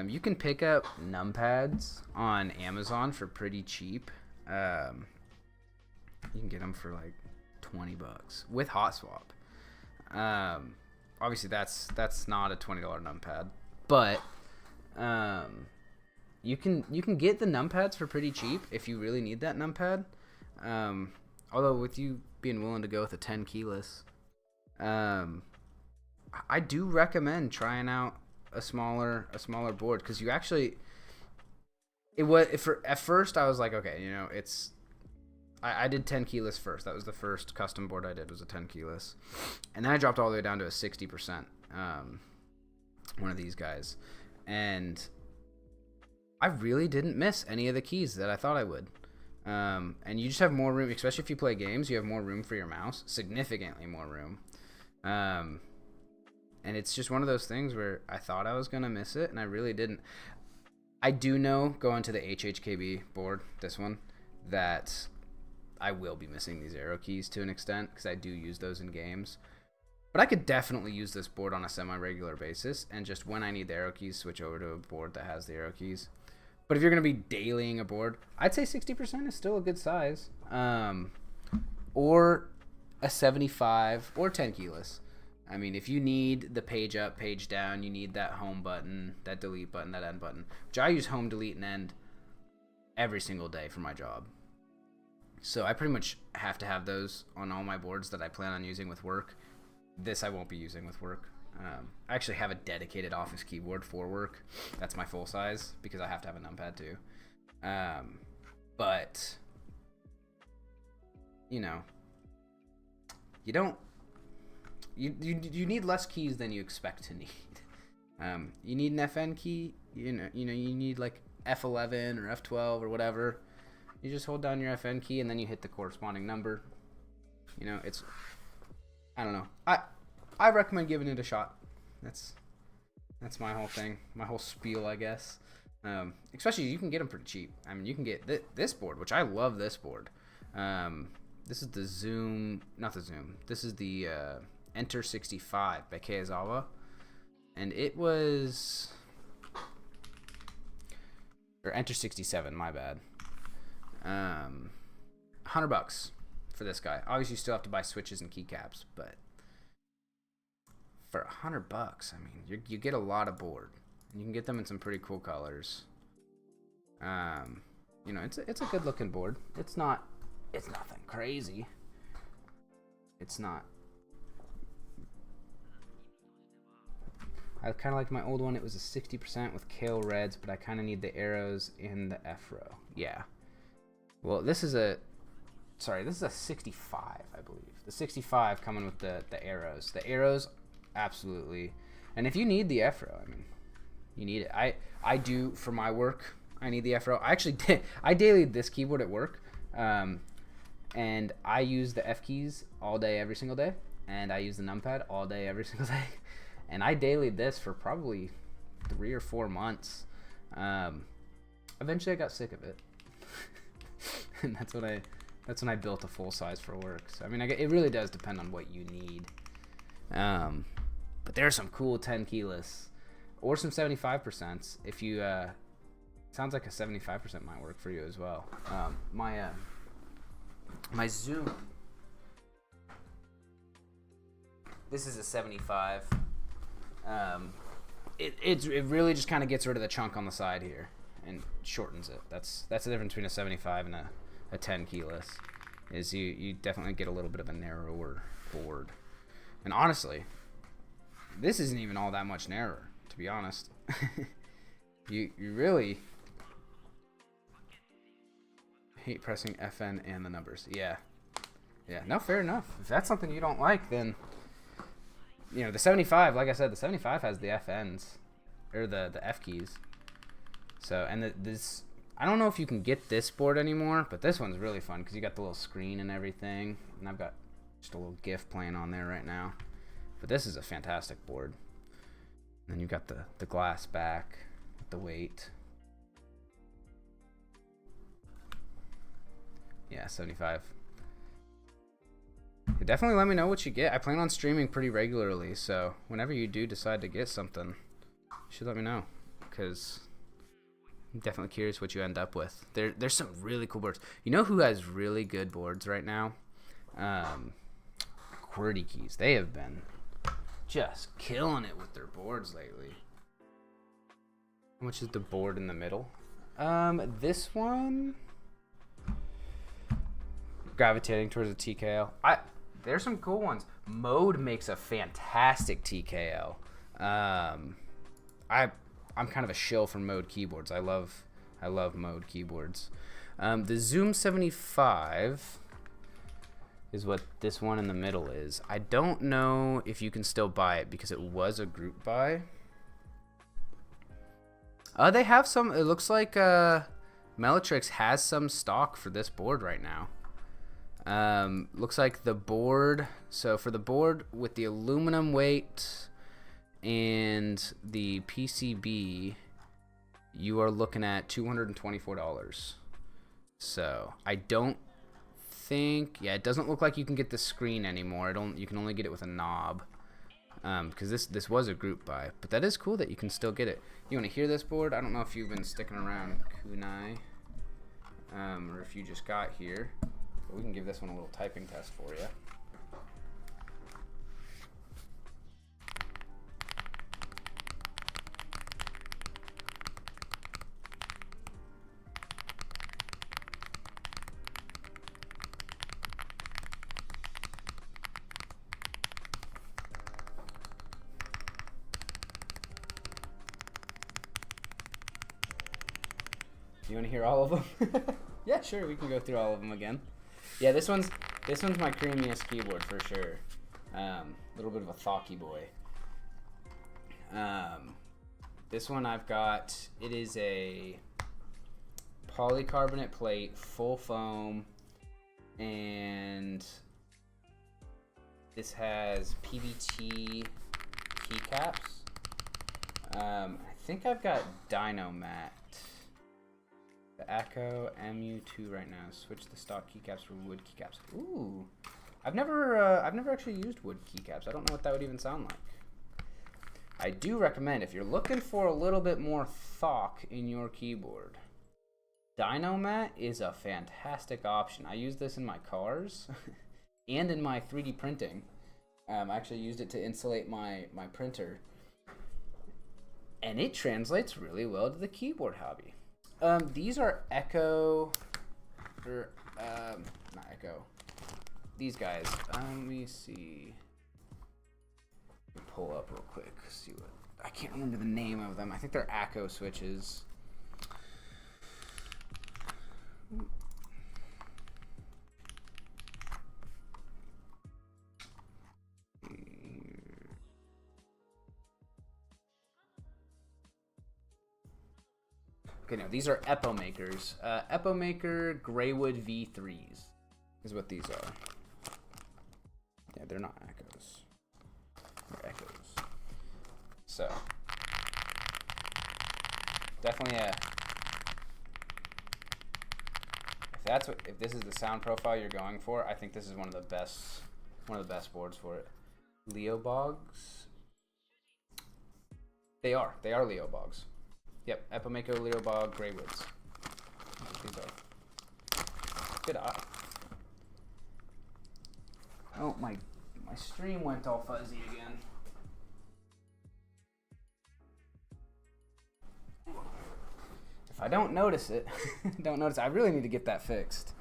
you can pick up numpads on Amazon for pretty cheap. You can get them for like $20 with hot swap. Obviously that's not a $20 numpad, but you can get the numpads for pretty cheap if you really need that numpad. Although with you being willing to go with a 10 keyless, I do recommend trying out a smaller board because you actually at first I was like, okay, I did 10 keyless first. That was the first custom board I did, was a 10 keyless, and then I dropped all the way down to a 60%, one of these guys, and I really didn't miss any of the keys that I thought I would. And you just have more room, especially if you play games. You have more room for your mouse, significantly more room. And it's just one of those things where I thought I was going to miss it, and I really didn't. I do know, going to the HHKB board, this one, that I will be missing these arrow keys to an extent, because I do use those in games. But I could definitely use this board on a semi-regular basis, and just when I need the arrow keys, switch over to a board that has the arrow keys. But if you're going to be dailying a board, I'd say 60% is still a good size. Or a 75 or 10 keyless. I mean, if you need the page up, page down, you need that home button, that delete button, that end button, which I use home, delete, and end every single day for my job. So I pretty much have to have those on all my boards that I plan on using with work. This I won't be using with work. I actually have a dedicated office keyboard for work. That's my full size because I have to have a numpad too. But you know, you don't. You need less keys than you expect to need. You need an FN key. You need like F11 or F12 or whatever. You just hold down your FN key and then you hit the corresponding number. You know, it's, I don't know. I recommend giving it a shot. That's my whole thing, my whole spiel, I guess. Especially you can get them pretty cheap. I mean, you can get this board, which I love this board. This is the Zoom, not the Zoom. This is the Enter 65 by Keizawa, and it was, or Enter 67, my bad. $100 for this guy. Obviously, you still have to buy switches and keycaps, but for $100, I mean, you get a lot of board, and you can get them in some pretty cool colors. You know, it's a good looking board. It's nothing crazy. It's not. I kind of like my old one. It was a 60% with Kale Reds, but I kind of need the arrows in the F row. Yeah. Well, this is a 65, I believe. The 65 coming with the arrows. The arrows, absolutely. And if you need the F row, I mean, you need it. I do for my work. I need the F row. I actually did. I dailied this keyboard at work, and I use the F keys all day, every single day, and I use the numpad all day, every single day. And I dailied this for probably 3 or 4 months. Eventually, I got sick of it, and that's when I built a full size for work. So I mean, it really does depend on what you need. But there's some cool 10 keyless or some 75%. If you sounds like a 75% might work for you as well. My Zoom. This is a 75. It really just kind of gets rid of the chunk on the side here and shortens it. That's the difference between a 75 and a 10 keyless. Is you definitely get a little bit of a narrower board. And honestly, this isn't even all that much narrower, to be honest. you really hate pressing FN and the numbers. Yeah. No, fair enough. If that's something you don't like, then you know, the 75, like I said, the 75 has the FNs, or the F keys. So, and this, I don't know if you can get this board anymore, but this one's really fun because you got the little screen and everything. And I've got just a little GIF playing on there right now. But this is a fantastic board. And then you've got the glass back, the weight. Yeah, 75. Definitely let me know what you get. I plan on streaming pretty regularly, so whenever you do decide to get something, you should let me know, because I'm definitely curious what you end up with. There's some really cool boards. You know who has really good boards right now? QWERTY Keys. They have been just killing it with their boards lately. How much is the board in the middle? This one, gravitating towards a TKL. There's some cool ones. Mode makes a fantastic TKL. I'm kind of a shill for Mode keyboards. I love Mode keyboards. The Zoom 75 is what this one in the middle is. I don't know if you can still buy it because it was a group buy. They have some. It looks like Melitrix has some stock for this board right now. Looks like the board, so for the board with the aluminum weight and the PCB, you are looking at $224. So I don't think, yeah, it doesn't look like you can get the screen anymore. You can only get it with a knob, because this was a group buy. But that is cool that you can still get it. You want to hear this board? I don't know if you've been sticking around Kunai, or if you just got here. We can give this one a little typing test for you. You want to hear all of them? Yeah, sure. We can go through all of them again. Yeah, this one's my creamiest keyboard for sure. A little bit of a thocky boy. This one I've got. It is a polycarbonate plate, full foam, and this has PVT keycaps. I think I've got Dynomat. The Echo MU2 right now. Switch the stock keycaps for wood keycaps. Ooh, I've never actually used wood keycaps. I don't know what that would even sound like. I do recommend, if you're looking for a little bit more thock in your keyboard, Dynomat is a fantastic option. I use this in my cars and in my 3D printing. I actually used it to insulate my printer, and it translates really well to the keyboard hobby. These are Echo, or not Echo. These guys. Let me see. Let me pull up real quick. See what I can't remember the name of them. I think they're Echo switches. Okay, no, these are Epomakers. Epomaker Greywood V3s is what these are. Yeah, they're not Echoes. They're Echoes. So, definitely if this is the sound profile you're going for, I think this is one of the best boards for it. Leobogs. They are Leobogs. Yep, Epomako, Leobog, Greywoods. These are. Good eye. Oh, my stream went all fuzzy again. If I don't notice it, I really need to get that fixed.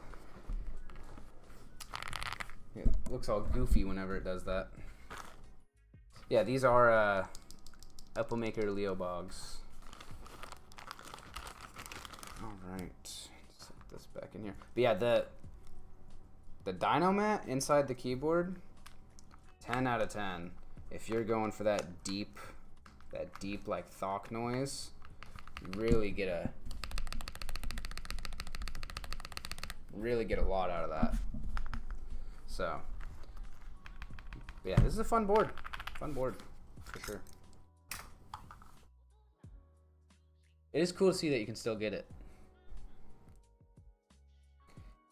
It looks all goofy whenever it does that. Yeah, these are Epomako Leobogs. All right, set this back in here. But yeah, the Dynomat inside the keyboard, 10 out of 10. If you're going for that deep like thock noise, you really get a lot out of that. So yeah, this is a fun board for sure. It is cool to see that you can still get it.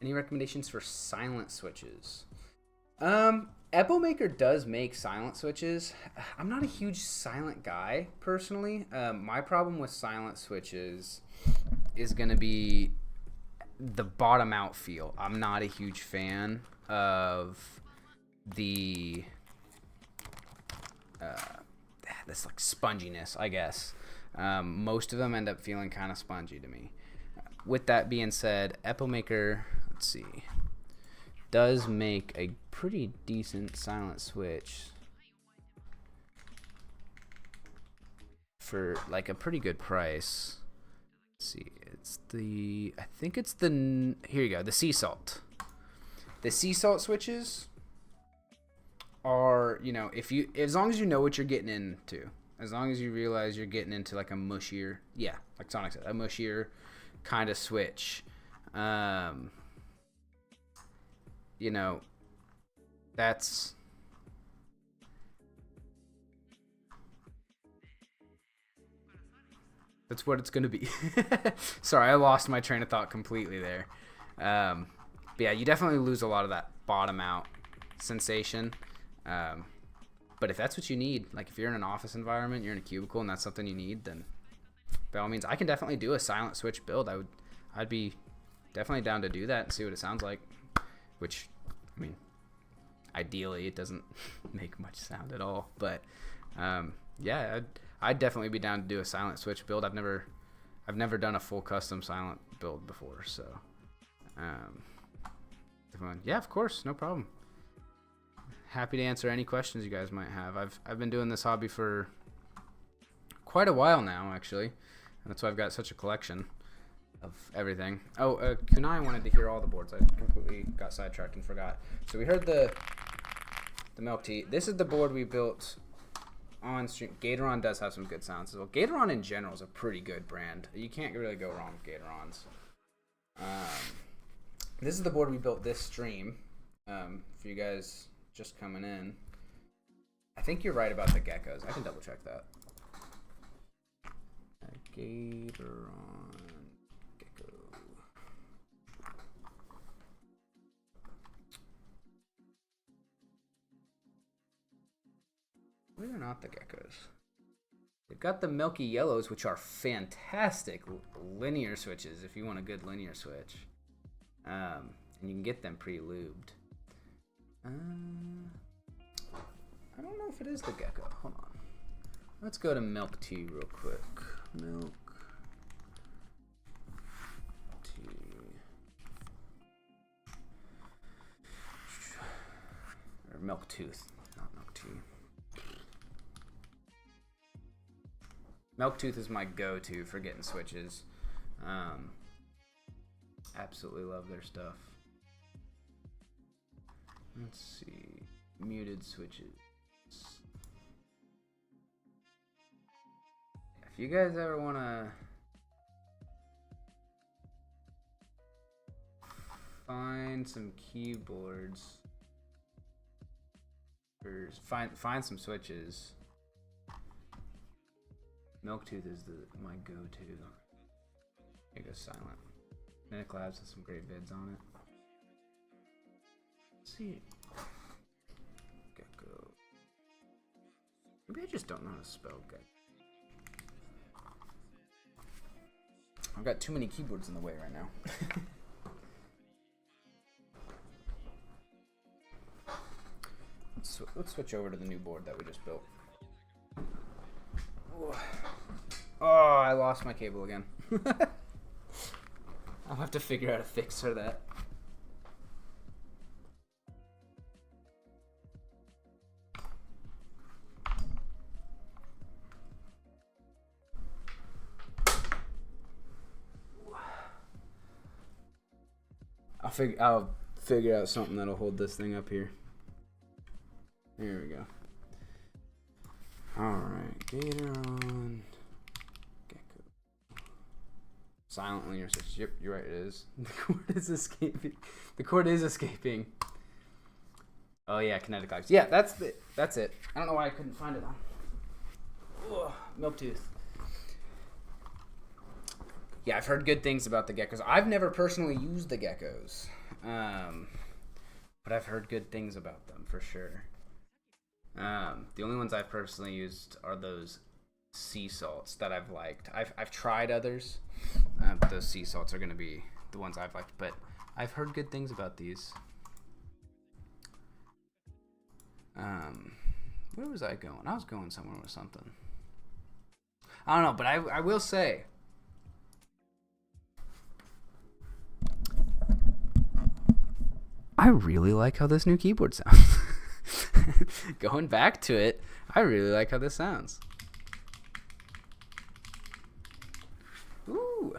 Any recommendations for silent switches? Epomaker does make silent switches. I'm not a huge silent guy personally. My problem with silent switches is going to be the bottom out feel. I'm not a huge fan of the this like sponginess, I guess. Most of them end up feeling kind of spongy to me. With that being said, Epomaker, let's see, does make a pretty decent silent switch for like a pretty good price. Let's see, I think it's the, here you go, the Sea Salt. The Sea Salt switches are, you know, as long as you know what you're getting into, as long as you realize you're getting into like a mushier, yeah, like Sonic said, a mushier kind of switch, you know, that's what it's going to be. Sorry, I lost my train of thought completely there. But yeah, you definitely lose a lot of that bottom out sensation. But if that's what you need, like if you're in an office environment, you're in a cubicle and that's something you need, then by all means, I can definitely do a silent switch build. I'd be definitely down to do that and see what it sounds like, which, I mean, ideally it doesn't make much sound at all, but yeah, I'd definitely be down to do a silent switch build. I've never done a full custom silent build before, so yeah, of course, no problem. Happy to answer any questions you guys might have. I've been doing this hobby for quite a while now, actually, and that's why I've got such a collection. of everything. Oh, Kunai wanted to hear all the boards. I completely got sidetracked and forgot. So we heard the Milk Tea. This is the board we built on stream. Gateron does have some good sounds as well. Gateron in general is a pretty good brand. You can't really go wrong with Gaterons. This is the board we built this stream. For you guys just coming in. I think you're right about the geckos. I can double check that. Gateron gecko. Where are not the geckos? They've got the milky yellows, which are fantastic linear switches if you want a good linear switch. And you can get them pre-lubed. I don't know if it is the gecko. Hold on. Let's go to Milk Tea real quick. Milk Tea. Or Milk Tooth, not Milk Tea. Milk Tooth is my go-to for getting switches. Absolutely love their stuff. Let's see. Muted switches. If you guys ever want to find some keyboards or find some switches, Milktooth is my go-to. It goes silent. Nick Labs has some great vids on it. Let's see. Gecko. Maybe I just don't know how to spell gecko. I've got too many keyboards in the way right now. Let's switch over to the new board that we just built. Oh, I lost my cable again. I'll have to figure out a fix for that. I'll figure out something that'll hold this thing up here. There we go. Alright, Gateron Gecko. Silent linear switch. Yep, you're right, it is. The cord is escaping. The cord is escaping. Oh yeah, kinetic lives. Yeah, that's it. I don't know why I couldn't find it on. Ugh, Milktooth. Yeah, I've heard good things about the geckos. I've never personally used the geckos. But I've heard good things about them for sure. The only ones I've personally used are those sea salts that I've liked. I've tried others, but those sea salts are going to be the ones I've liked. But I've heard good things about these. Where was I going? I was going somewhere with something. I don't know, but I will say, I really like how this new keyboard sounds. Going back to it, I really like how this sounds. Ooh,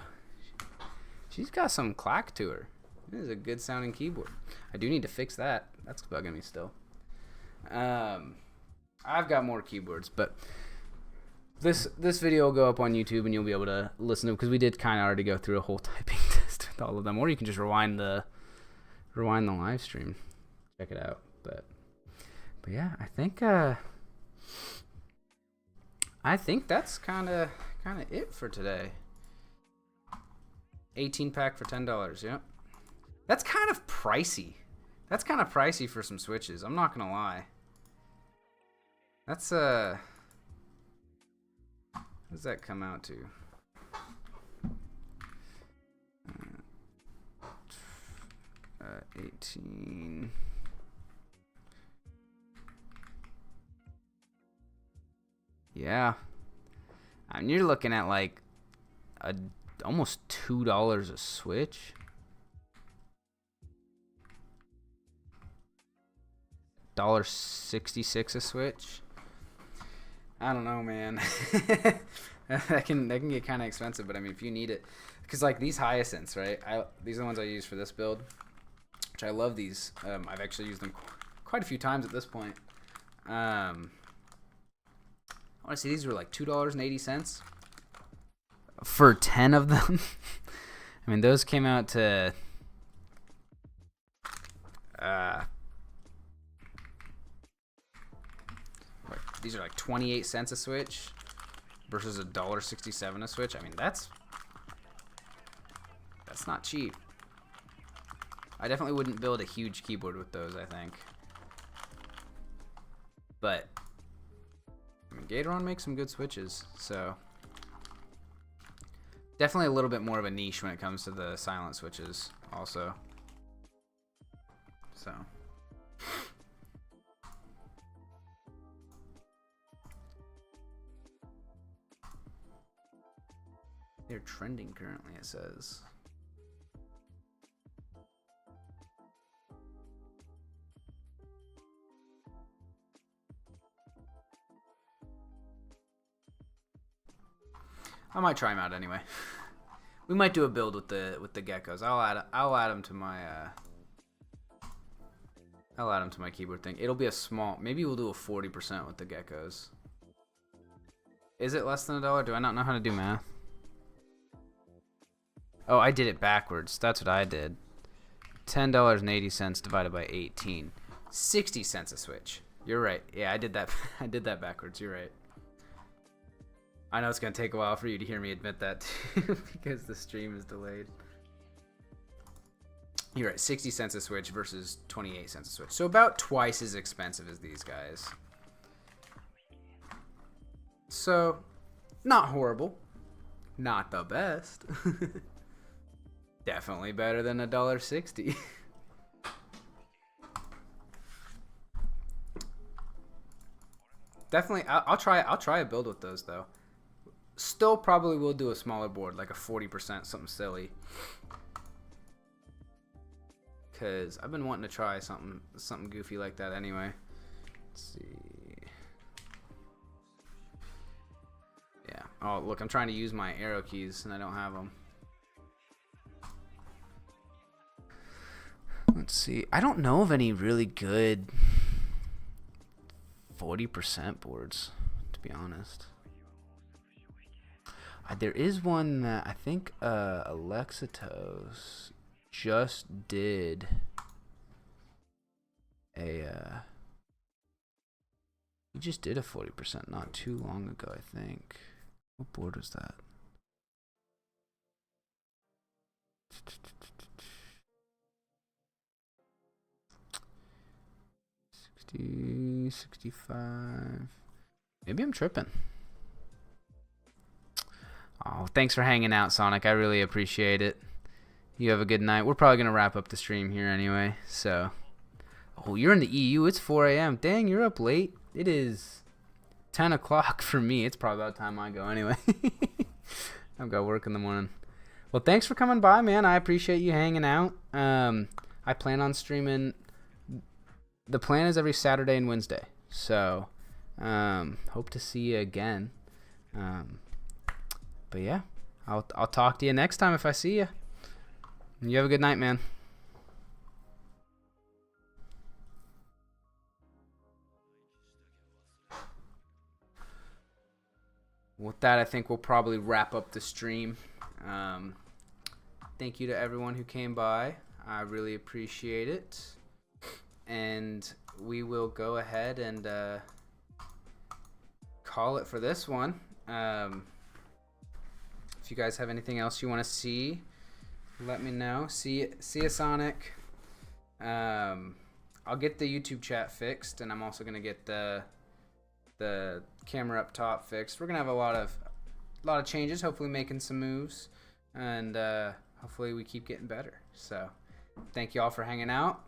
she's got some clack to her. It is a good sounding keyboard. I do need to fix that. That's bugging me still. I've got more keyboards, but this video will go up on YouTube and you'll be able to listen to it because we did kind of already go through a whole typing test with all of them. Or you can just rewind the live stream, check it out. But yeah, I think that's kind of it for today. 18 pack for $10. Yep, that's kind of pricey. That's kind of pricey for some switches. I'm not gonna lie. That's what does that come out to? 18. Yeah, I mean, you're looking at like almost $2 a switch. $1.66 a switch. I don't know, man. that can get kind of expensive, but I mean, if you need it, because like these hyacinths, right? These are the ones I use for this build, which I love these. I've actually used them quite a few times at this point. I want to see, these were like $2.80 for 10 of them. I mean, those came out to these are like 28 cents a switch versus $1.67 a switch. I mean, that's not cheap. I definitely wouldn't build a huge keyboard with those, I think. But I mean, Gateron makes some good switches, so definitely a little bit more of a niche when it comes to the silent switches also. So they're trending currently, it says. I might try them out anyway. We might do a build with the geckos. I'll add them to my keyboard thing. It'll be a small. Maybe we'll do a 40% with the geckos. Is it less than $1? Do I not know how to do math? Oh, I did it backwards. That's what I did. $10.80 divided by 18. 60 cents a switch. You're right. Yeah, I did that. I did that backwards. You're right. I know it's going to take a while for you to hear me admit that too, because the stream is delayed. You're right, 60 cents a switch versus 28 cents a switch. So about twice as expensive as these guys. So, not horrible. Not the best. Definitely better than $1.60. Definitely, I'll try a build with those though. Still probably will do a smaller board, like a 40%, something silly. Cause I've been wanting to try something goofy like that anyway. Let's see. Yeah. Oh, look, I'm trying to use my arrow keys and I don't have them. Let's see. I don't know of any really good 40% boards, to be honest. There is one that I think Alexitos just did a he just did a 40% not too long ago, I think. What board was that? $60, $65. Maybe I'm tripping. Oh, thanks for hanging out, Sonic. I really appreciate it. You have a good night. We're probably going to wrap up the stream here anyway. So, oh, you're in the EU. It's 4 a.m. Dang, you're up late. It is 10 o'clock for me. It's probably about time I go anyway. I've got work in the morning. Well, thanks for coming by, man. I appreciate you hanging out. I plan on streaming. The plan is every Saturday and Wednesday. So, hope to see you again. But yeah, I'll talk to you next time if I see you. You have a good night, man. With that, I think we'll probably wrap up the stream. Thank you to everyone who came by. I really appreciate it. And we will go ahead and call it for this one. If you guys have anything else you want to see, let me know. See you, Sonic. I'll get the YouTube chat fixed, and I'm also gonna get the camera up top fixed. We're gonna have a lot of changes. Hopefully, making some moves, and hopefully we keep getting better. So, thank you all for hanging out.